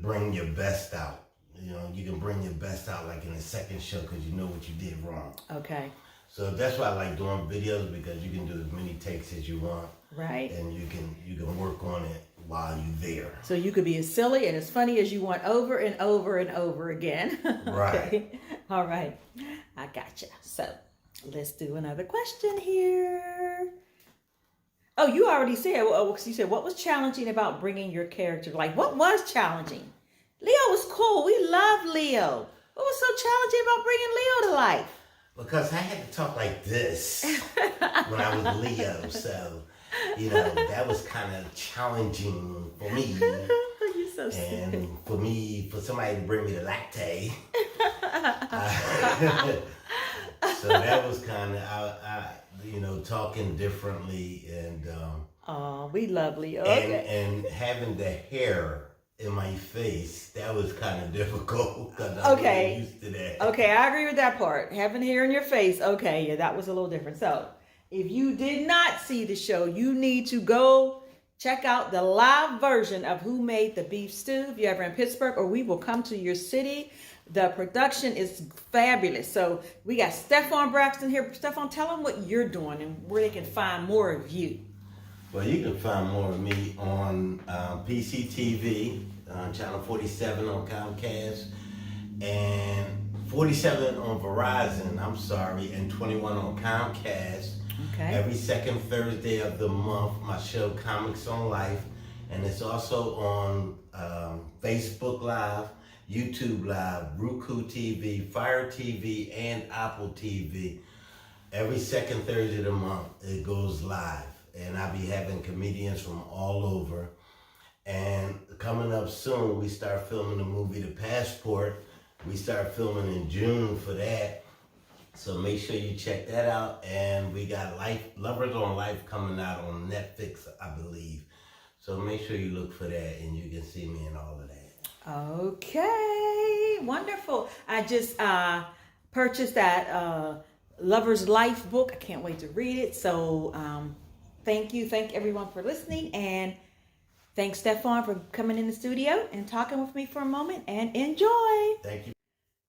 bring your best out. You know, you can bring your best out like in the second show because you know what you did wrong. Okay. So that's why I like doing videos, because you can do as many takes as you want. Right. And you can work on it while you're there. So you could be as silly and as funny as you want over and over and over again. Right. Okay. All right. I gotcha. So let's do another question here. Oh, you already said, you said what was challenging about bringing your character to life? What was challenging? Leo was cool. We love Leo. What was so challenging about bringing Leo to life? Because I had to talk like this when I was Leo. So, that was kind of challenging for me. You're so stupid. And for me, for somebody to bring me the latte. So that was kind of, talking differently and we love Leo. Okay. and having the hair in my face, that was kind of difficult because I'm really used to that. Okay, I agree with that part. Having hair in your face. Okay, yeah, that was a little different. So, if you did not see the show, you need to go check out the live version of Who Made the Beef Stew if you're ever in Pittsburgh, or we will come to your city. The production is fabulous. So we got Stefan Braxton here. Stefan, tell them what you're doing and where they can find more of you. Well, you can find more of me on PCTV, channel 47 on Comcast, and 47 on Verizon, and 21 on Comcast. Okay. Every second Thursday of the month, my show Comics on Life, and it's also on Facebook Live, YouTube Live, Roku TV, Fire TV, and Apple TV. Every second Thursday of the month, it goes live. And I'll be having comedians from all over. And coming up soon, we start filming the movie The Passport. We start filming in June for that. So make sure you check that out. And we got Lovers on Life coming out on Netflix, I believe. So make sure you look for that and you can see me in all of that. Okay, wonderful. I just purchased that Lover's Life book. I can't wait to read it. So thank you. Thank everyone for listening. And thanks, Stefan, for coming in the studio and talking with me for a moment. And enjoy. Thank you.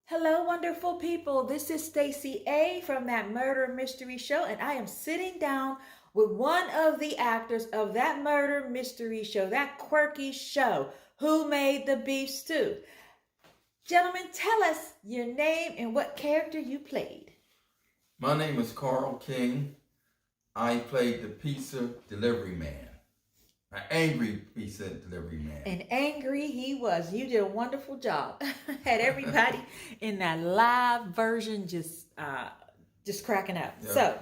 Hello, wonderful people. This is Stacie A from that murder mystery show. And I am sitting down with one of the actors of that murder mystery show, that quirky show, Who Made the Beef Stew. Gentlemen, tell us your name and what character you played. My name is Carl King. I played the pizza delivery man. An angry pizza delivery man. And angry he was. You did a wonderful job. Had everybody in that live version just cracking up. Yep. So,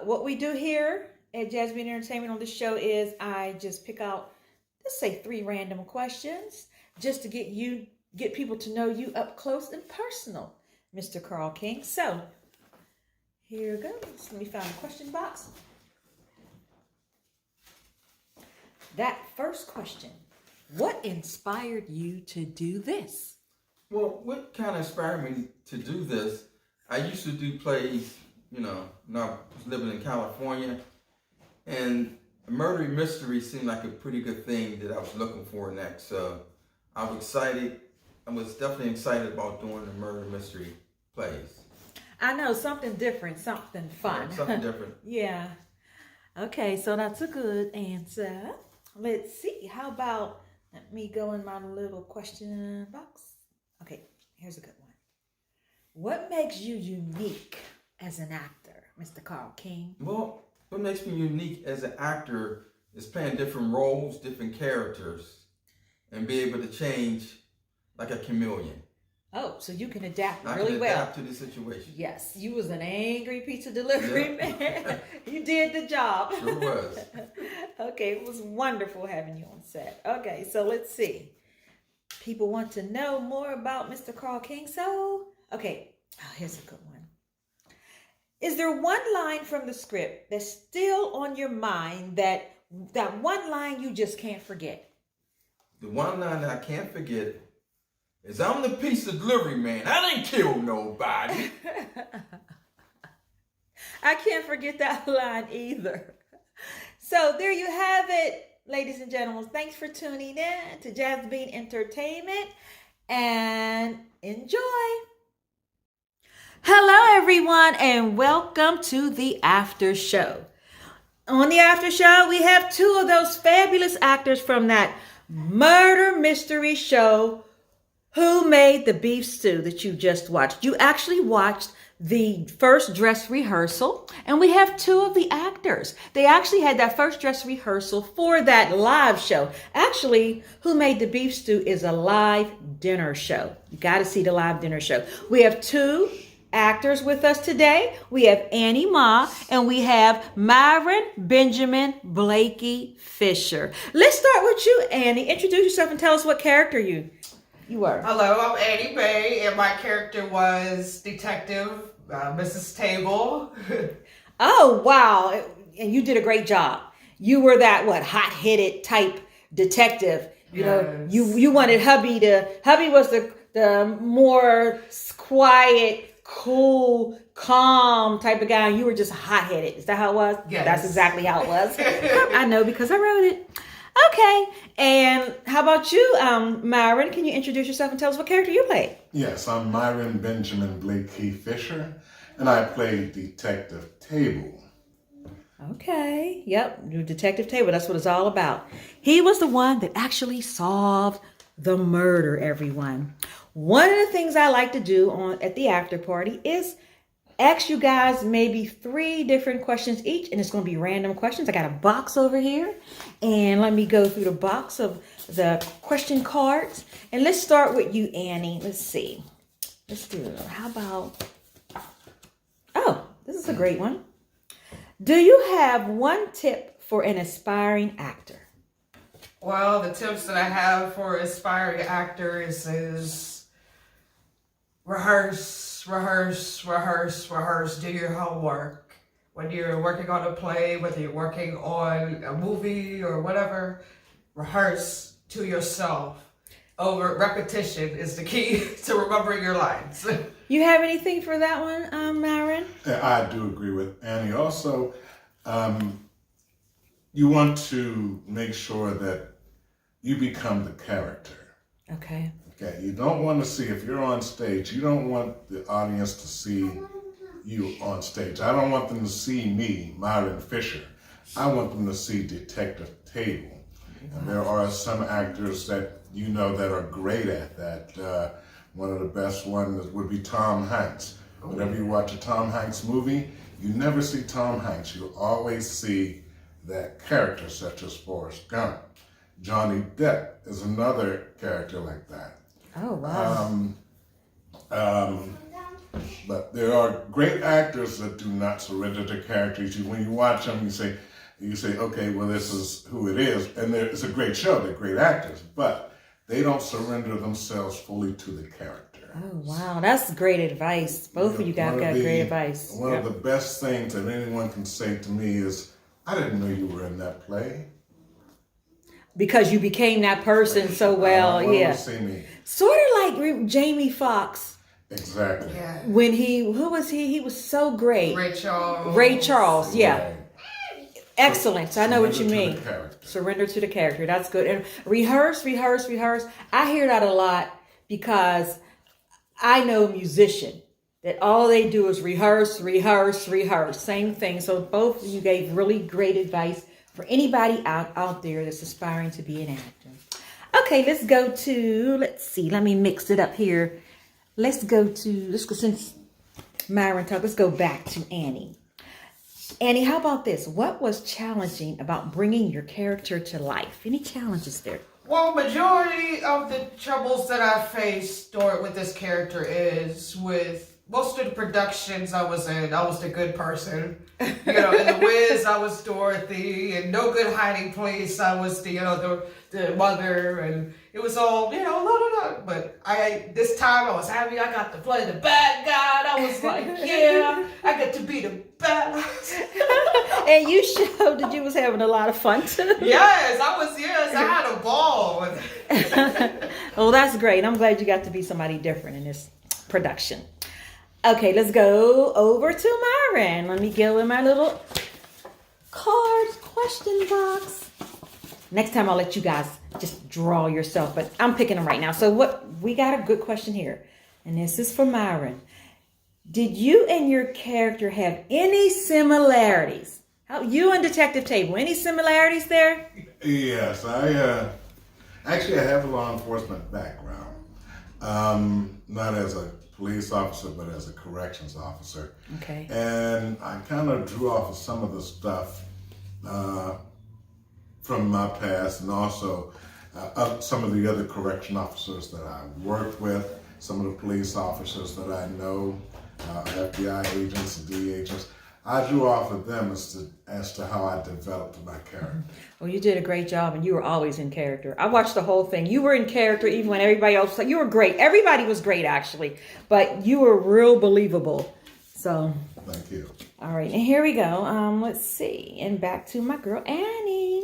what we do here at Jasmine Entertainment on this show is I just pick out, let's say, 3 random questions just to get people to know you up close and personal, Mr. Carl King. So, here goes. Let me find the question box. That first question, what inspired you to do this? Well, what kind of inspired me to do this, I used to do plays, when I was living in California, and a murder mystery seemed like a pretty good thing that I was looking for next. So I was definitely excited about doing the murder mystery plays. I know, something different, something fun. Yeah, something different. Yeah. Okay, so that's a good answer. Let's see. How about, let me go in my little question box. Okay, here's a good one. What makes you unique as an actor, Mr. Carl King? Well, what makes me unique as an actor is playing different roles, different characters, and be able to change like a chameleon. Oh, so you can adapt I really can well. adapt to the situation. Yes, you was an angry pizza delivery Yeah. man. You did the job. Sure was. Okay, it was wonderful having you on set. Okay, so let's see. People want to know more about Mr. Carl King. So, okay, here's a good one. Is there one line from the script that's still on your mind that one line you just can't forget? The one line that I can't forget is I'm the pizza delivery man. I didn't kill nobody. I can't forget that line either. So there you have it, ladies and gentlemen. Thanks for tuning in to Jazz Bean Entertainment and enjoy. Hello, everyone, and welcome to the after show. On the after show, we have two of those fabulous actors from that murder mystery show, Who Made the Beef Stew, that you just watched. You actually watched the first dress rehearsal, and we have two of the actors. They actually had that first dress rehearsal for that live show. Actually, Who Made the Beef Stew is a live dinner show. You got to see the live dinner show. We have two actors with us today. We have Annie Ma and we have Myron Benjamin Blakey Fisher. Let's start with you, Annie. Introduce yourself and tell us what character you were. Hello, I'm Annie Mae, and my character was Detective Mrs. Table. Oh, wow. And you did a great job. You were that, hot-headed type detective. You know, you wanted hubby was the more quiet, cool, calm type of guy. You were just hot-headed. Is that how it was? Yes. That's exactly how it was. I know because I wrote it. Okay. And how about you, Myron? Can you introduce yourself and tell us what character you played? Yes, I'm Myron Benjamin Blakey Fisher, and I played Detective Table. Okay. Yep. Detective Table. That's what it's all about. He was the one that actually solved the murder, everyone. One of the things I like to do at the after party is ask you guys maybe 3 different questions each, and it's going to be random questions. I got a box over here, and let me go through the box of the question cards. And let's start with you, Annie. Let's see. Let's do it. How about... Oh, this is a great one. Do you have one tip for an aspiring actor? Well, the tips that I have for aspiring actors is rehearse, rehearse, rehearse, rehearse. Do your homework. When you're working on a play, whether you're working on a movie or whatever, rehearse to yourself. Repetition is the key to remembering your lines. You have anything for that one, Myron? I do agree with Annie. Also, you want to make sure that you become the character. Okay. Okay, you don't want to see, if you're on stage, you don't want the audience to see you on stage. I don't want them to see me, Myron Fisher. I want them to see Detective Table. And there are some actors that you know that are great at that. One of the best ones would be Tom Hanks. Whenever you watch a Tom Hanks movie, you never see Tom Hanks. You always see that character, such as Forrest Gump. Johnny Depp is another character like that. Oh, wow. But there are great actors that do not surrender to characters. When you watch them, you say, okay, well, this is who it is. And it's a great show. They're great actors. But they don't surrender themselves fully to the character. Oh, wow. That's great advice. Both of you guys got great advice. One of the best things that anyone can say to me is, I didn't know you were in that play. Because you became that person so well, yeah. See me. Sort of like Jamie Foxx. Exactly. Yeah. When who was he? He was so great. Ray Charles. Ray Charles, yeah. Right. Excellent. I know what you mean. To the character. Surrender to the character. That's good. And rehearse, rehearse, rehearse. I hear that a lot because I know a musician that all they do is rehearse, rehearse, rehearse. Same thing. So both of you gave really great advice for anybody out there that's aspiring to be an actor. Okay, let's see. Let me mix it up here. let's go since Myron talked, let's go back to Annie. Annie, how about this? What was challenging about bringing your character to life? Any challenges there? Well, majority of the troubles that I faced with this character is with most of the productions I was in. I was the good person. You know, in The Wiz, I was Dorothy. In No Good Hiding Place, I was the mother. And it was all, But this time I was happy I got to play the bad guy. And I was like, yeah, I get to be the best. And you showed that you was having a lot of fun too. Yes, I had a ball. Oh, that's great. I'm glad you got to be somebody different in this production. Okay, let's go over to Myron. Let me go in my little cards question box. Next time I'll let you guys just draw yourself, but I'm picking them right now. So we got a good question here. And this is for Myron. Did you and your character have any similarities? You and Detective Table, any similarities there? Yes, I have a law enforcement background. Not as a police officer, but as a corrections officer. Okay. And I kind of drew off of some of the stuff from my past, and also some of the other correction officers that I worked with, some of the police officers that I know, FBI agents and DE agents. I drew off of them as to how I developed my character. Well, you did a great job, and you were always in character. I watched the whole thing. You were in character even when everybody else was like, you were great. Everybody was great, actually, but you were real believable. So, thank you. All right, and here we go. Let's see, and back to my girl Annie.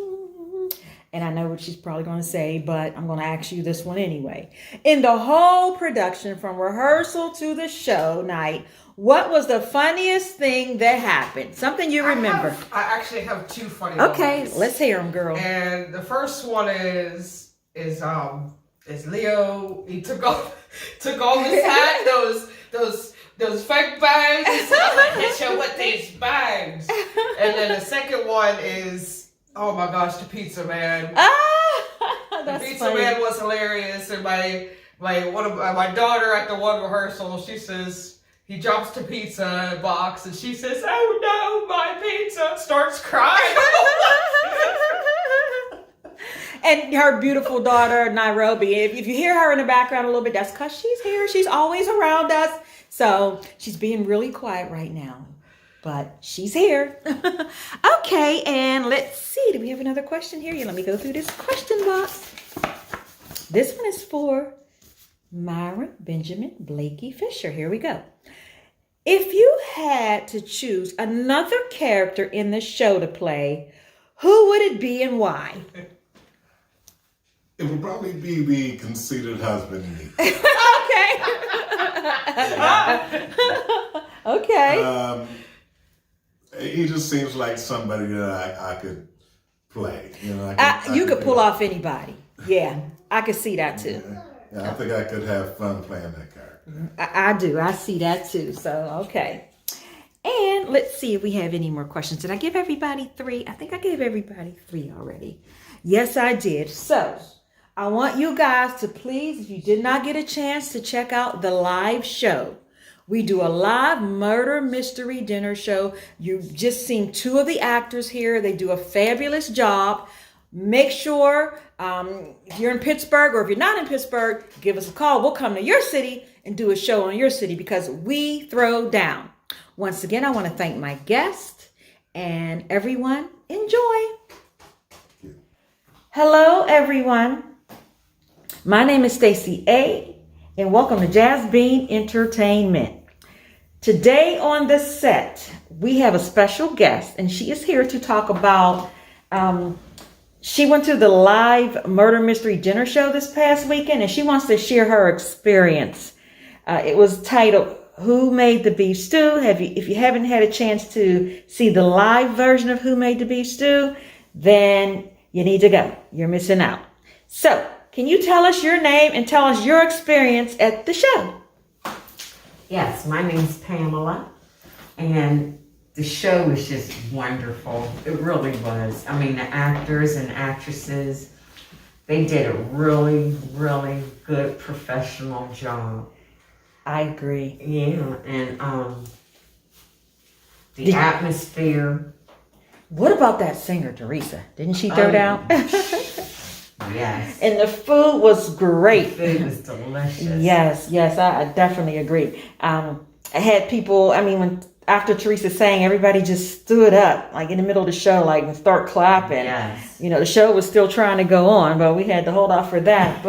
And I know what she's probably going to say, but I'm going to ask you this one anyway. In the whole production, from rehearsal to the show night, what was the funniest thing that happened? Something you remember. I actually have two funny Okay, moments. let's hear them, girl. And the first one is Leo. He took off his hat, those fake bags. I'm gonna hit you with these bags. And then the second one is, oh my gosh, the pizza man. That's the pizza funny. man was hilarious. And my daughter at the one rehearsal, she says, he drops the pizza box and she says, oh no, my pizza, starts crying. And her beautiful daughter, Nairobi. If you hear her in the background a little bit, that's because she's here. She's always around us. So she's being really quiet right now, but she's here. Okay, and let's see. Do we have another question here? Yeah, let me go through this question box. This one is for Myron Benjamin Blakey Fisher. Here we go. If you had to choose another character in the show to play, who would it be and why? It would probably be the conceited husband in me. Okay. He just seems like somebody that I could play. You could pull off anybody. Yeah, I could see that too. Yeah, I think I could have fun playing that character. I do. I see that too. So, okay. And let's see if we have any more questions. Did I give everybody 3? I think I gave everybody 3 already. Yes, I did. So, I want you guys to please, if you did not get a chance to check out the live show, we do a live murder mystery dinner show. You've just seen 2 of the actors here. They do a fabulous job. Make sure if you're in Pittsburgh or if you're not in Pittsburgh, give us a call. We'll come to your city and do a show in your city because we throw down. Once again, I want to thank my guest and everyone. Enjoy. Hello, everyone. My name is Stacie A, and welcome to Jazz Bean Entertainment. Today on the set, we have a special guest, and she is here to talk about, she went to the live murder mystery dinner show this past weekend, and she wants to share her experience. It was titled, Who Made the Beef Stew? If you haven't had a chance to see the live version of Who Made the Beef Stew, then you need to go. You're missing out. So, can you tell us your name and tell us your experience at the show? Yes, my name's Pamela, and the show was just wonderful. It really was. I mean, the actors and actresses, they did a really, really good professional job. I agree. Yeah, and the atmosphere. What about that singer, Teresa? Didn't she throw down? Yes. And the food was great. The food was delicious. Yes, I definitely agree. I had people, after Teresa sang, everybody just stood up, like in the middle of the show, like, and start clapping. Yes. The show was still trying to go on, but we had to hold off for that.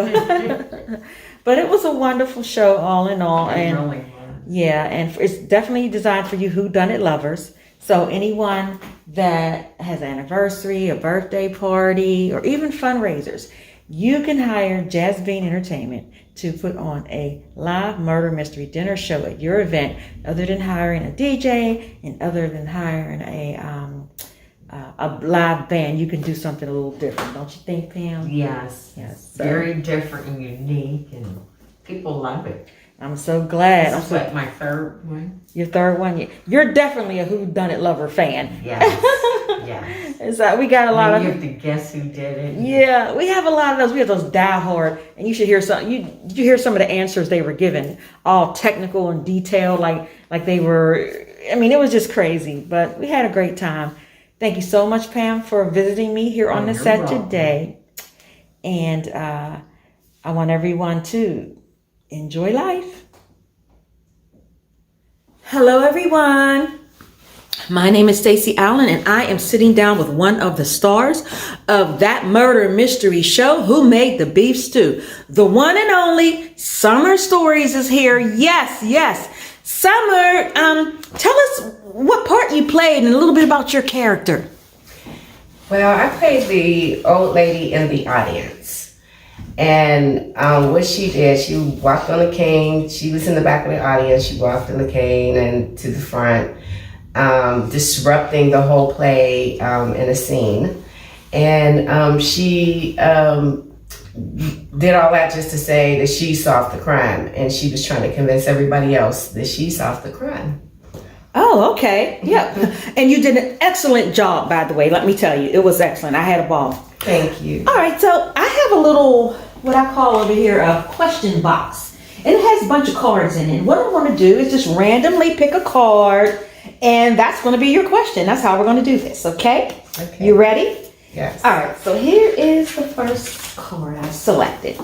But it was a wonderful show, all in all. It really was. Yeah, and it's definitely designed for you whodunit lovers. So anyone that has an anniversary, a birthday party, or even fundraisers, you can hire Jazz Bean Entertainment to put on a live murder mystery dinner show at your event, other than hiring a DJ and other than hiring a live band. You can do something a little different, don't you think, Pam? Yes. Yes. Very different and unique, and people love it. I'm so glad. This is like my third one. Your third one? You're definitely a whodunit lover fan. Yes. Yes. It's like we got a lot of. You have to guess who did it. Yeah, we have a lot of those. We have those diehard, and you should hear some. You hear some of the answers they were given, all technical and detailed, like they were. It was just crazy, but we had a great time. Thank you so much, Pam, for visiting me here on the set today, and I want everyone to enjoy life. Hello, everyone. My name is Stacie Allen, and I am sitting down with one of the stars of That Murder Mystery Show, Who Made the Beef Stew. The one and only Summer Stories is here. Yes. Summer, tell us what part you played and a little bit about your character. Well, I played the old lady in the audience. And what she did, she walked on a cane. She was in the back of the audience. She walked on the cane and to the front, disrupting the whole play in a scene. And she did all that just to say that she solved the crime. And she was trying to convince everybody else that she solved the crime. Oh, okay. Yep. And you did an excellent job, by the way. Let me tell you, it was excellent. I had a ball. Thank you. All right, so I have a little, what I call over here, a question box. And it has a bunch of cards in it. What I want to do is just randomly pick a card, and that's going to be your question. That's how we're going to do this, okay? Okay. You ready? Yes. All right, so here is the first card I selected.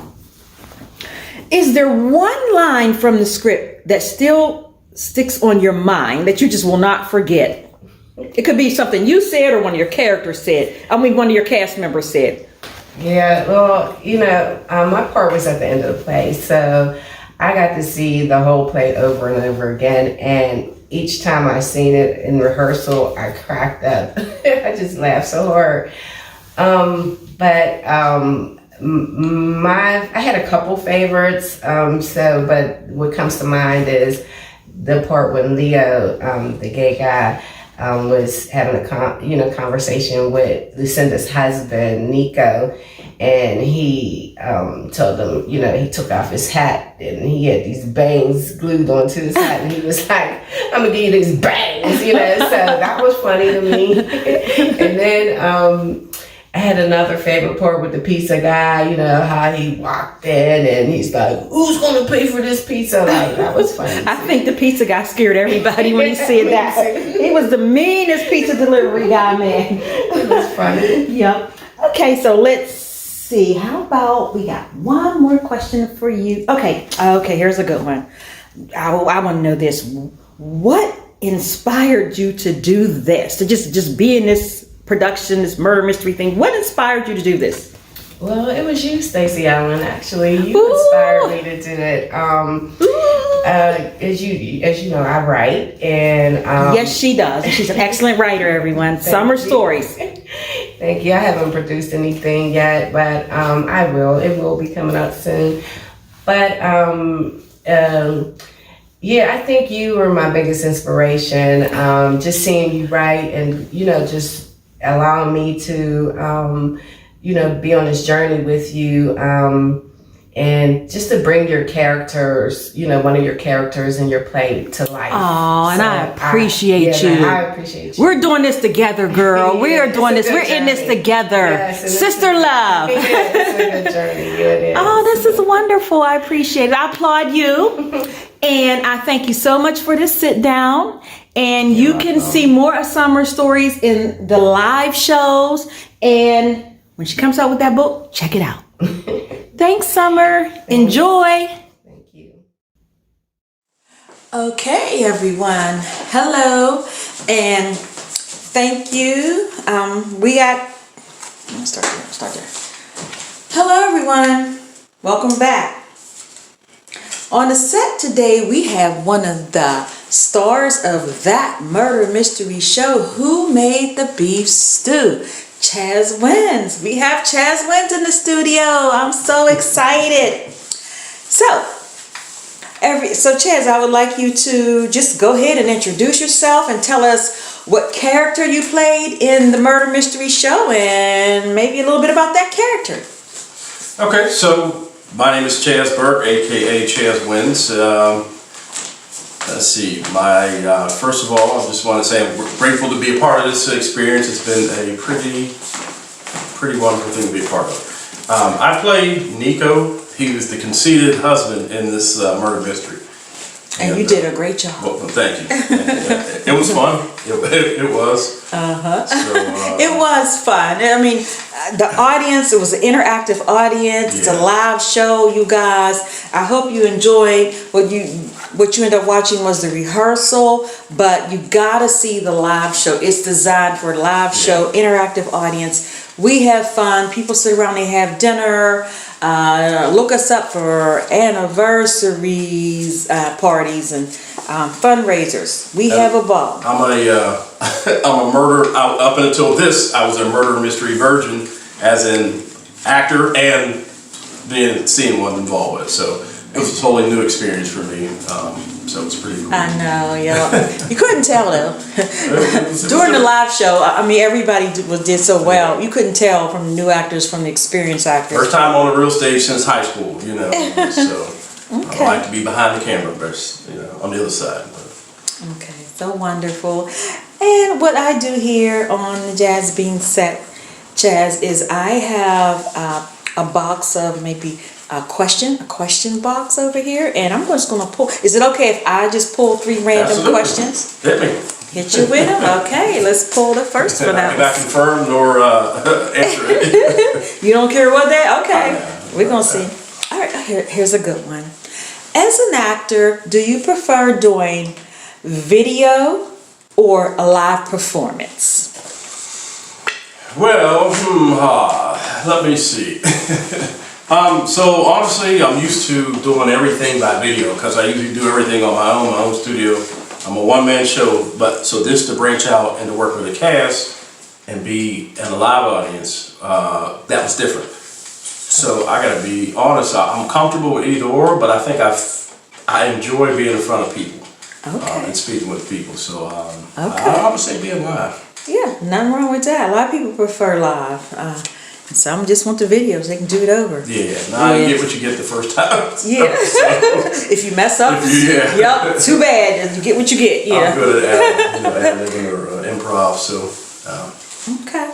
Is there one line from the script that still sticks on your mind that you just will not forget? It could be something you said or one of your characters said. One of your cast members said. Yeah, well, my part was at the end of the play, so I got to see the whole play over and over again, and each time I seen it in rehearsal, I cracked up. I just laughed so hard. I had a couple favorites, but what comes to mind is the part when Leo, the gay guy, was having a conversation with Lucinda's husband, Nico, and he told him, he took off his hat and he had these bangs glued onto his hat, and he was like, I'm gonna give you these bangs, so that was funny to me. And then I had another favorite part with the pizza guy, how he walked in and he's like, who's gonna pay for this pizza? Like, that was funny. I think the pizza guy scared everybody when he said that. He was the meanest pizza delivery guy, man. It was funny. Yep. Okay, so let's see. How about we got one more question for you? Okay, here's a good one. I want to know this. What inspired you to do this? To just be in this production, this murder mystery thing? What inspired you to do this? Well, it was you, Stacie Allen, actually. You inspired me to do it. As you know, I write, and yes, she does. She's an excellent writer, everyone. Summer Stories. Thank you. I haven't produced anything yet, but I will. It will be coming out soon. But I think you were my biggest inspiration. Just seeing you write, and just allowing me to be on this journey with you, and just to bring your characters, one of your characters in your play to life. Oh, and I appreciate you. I appreciate you. We're doing this together, girl. We are doing this. We're in this together. Yes, Sister love. It's a good journey. Yeah, it is. Oh, this is wonderful. I appreciate it. I applaud you. And I thank you so much for this sit down. And you can see more of Summer's stories in the live shows. And when she comes out with that book, check it out. Thanks, Summer. Enjoy. Thank you. Okay, everyone. Hello, and thank you. Start there. Hello, everyone. Welcome back. On the set today, we have one of the stars of That Murder Mystery Show, Who Made the Beef Stew? Chaz Wins. We have Chaz Wins in the studio. I'm so excited. So Chaz, I would like you to just go ahead and introduce yourself and tell us what character you played in the Murder Mystery Show and maybe a little bit about that character. Okay, so my name is Chaz Burke, aka Chaz Wins. Let's see, first of all, I just want to say I'm grateful to be a part of this experience. It's been a pretty wonderful thing to be a part of. I played Nico. He was the conceited husband in this murder mystery. And you did a great job. Well, thank you. It was fun. It was. It was fun. I mean, the audience, it was an interactive audience. It's a live show, you guys. I hope you enjoyed what you ended up watching was the rehearsal, but you gotta see the live show. It's designed for a live show, interactive audience. We have fun. People sit around, they have dinner. Look us up for anniversaries, parties, and fundraisers. We have a ball. I'm a murder. Up until this, I was a murder mystery virgin, as an actor and seeing one involved with it. So it was a totally new experience for me. So it's pretty cool. I know, yeah. You couldn't tell though. During the live show, I mean, everybody did so well. You couldn't tell from the new actors from the experienced actors. First time on a real stage since high school, you know. So Okay. I like to be behind the camera, but on the other side. Okay, so wonderful. And what I do here on the Jazz Bean set, Chaz, is I have a box of maybe a question box over here, and I'm just gonna pull. Is it okay if I just pull 3 random Absolutely. questions? Hit me. Hit you with them? Okay, let's pull the first one out. Not confirmed nor answer it. You don't care what that? Okay, we're gonna see. All right, here's a good one. As an actor, do you prefer doing video or a live performance? Well, let me see. So honestly, I'm used to doing everything by video because I usually do everything on my own studio. I'm a one-man show, but so this to branch out and to work with a cast and be in a live audience, that was different. So I gotta be honest, I'm comfortable with either or, but I think I enjoy being in front of people and speaking with people. So I would say being live. Yeah, nothing wrong with that. A lot of people prefer live. Some just want the videos, they can do it over. Yeah, you get what you get the first time. Yeah. If you mess up, yep, too bad. You get what you get. Yeah. I'm good at ad-libbing or improv, so. Okay.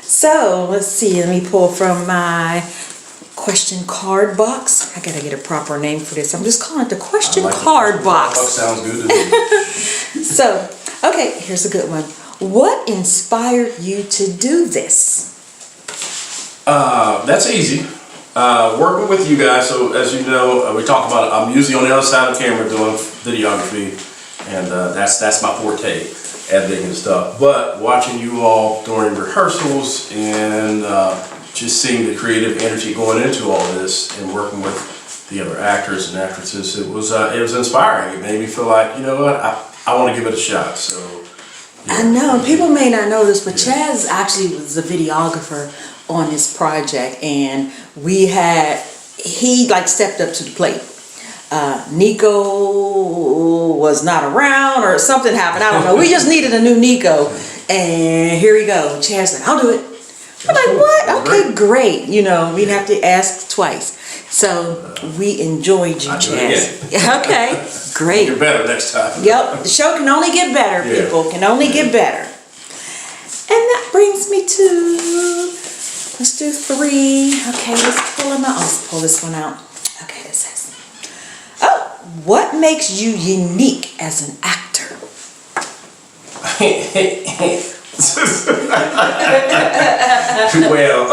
So let's see. Let me pull from my question card box. I gotta get a proper name for this. I'm just calling it the question card box. Sounds good to me. So, okay, here's a good one. What inspired you to do this? That's easy. Working with you guys, so as you know, we talk about it, I'm usually on the other side of the camera doing videography, and that's my forte, editing and stuff. But watching you all during rehearsals and just seeing the creative energy going into all this and working with the other actors and actresses, it was inspiring. It made me feel like, you know what, I want to give it a shot. So. Yeah. I know, people may not know this, but Chaz actually was a videographer on this project, and he stepped up to the plate. Nico was not around or something happened, I don't know. We just needed a new Nico, and here we go. Chaz like, I'll do it. I'm like, what? Okay, great. You know, we didn't have to ask twice. So we enjoyed you, Chaz. Okay, great. You're better next time. Yep, the show can only get better, people. Can only get better. And that brings me to, let's do 3. Okay, let's pull them out. Let's pull this one out. Okay, this says, what makes you unique as an actor? Well,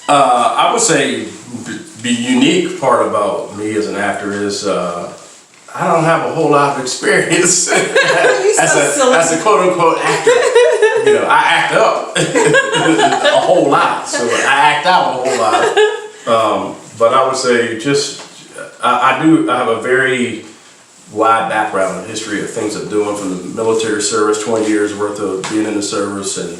I would say the unique part about me as an actor is I don't have a whole lot of experience as a quote unquote actor. You know, I act up a whole lot, so I act out a whole lot. But I would say I have a very wide background and history of things I'm doing, from the military service, 20 years worth of being in the service, and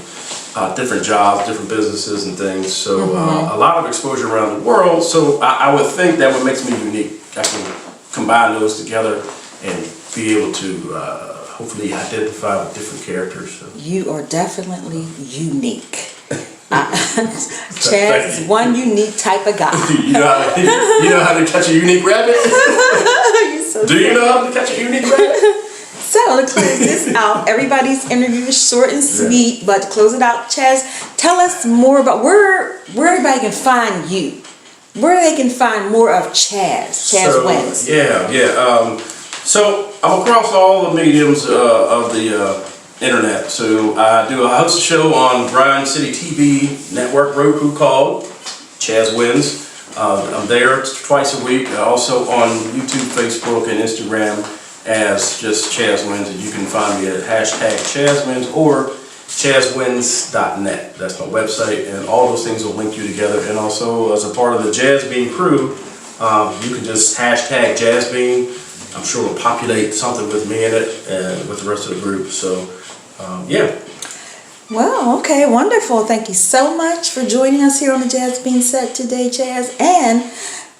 different jobs, different businesses and things. So a lot of exposure around the world. So I would think that what makes me unique. I can combine those together and be able to hopefully identify with different characters. So. You are definitely unique. Chaz is one unique type of guy. You know how to catch a unique rabbit? Do you know how to catch a unique rabbit? So to close this out, everybody's interview is short and sweet, but to close it out, Chaz, tell us more about where everybody can find you. Where they can find more of Chaz Wins. So I'm across all the mediums of the internet. So I host a show on Bryan City TV network, Roku, called Chaz Wins. I'm there twice a week. Also on YouTube, Facebook, and Instagram as just Chaz Wins. And you can find me at #ChazWins or ChazWins.net. That's my website, and all those things will link you together. And also, as a part of the Jazz Bean crew, you can just #JazzBean. I'm sure it'll populate something with me in it and with the rest of the group. So, yeah. Well, okay, wonderful. Thank you so much for joining us here on the Jazz Bean set today, Chaz. And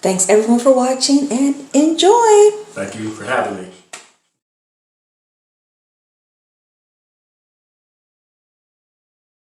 thanks everyone for watching, and enjoy. Thank you for having me.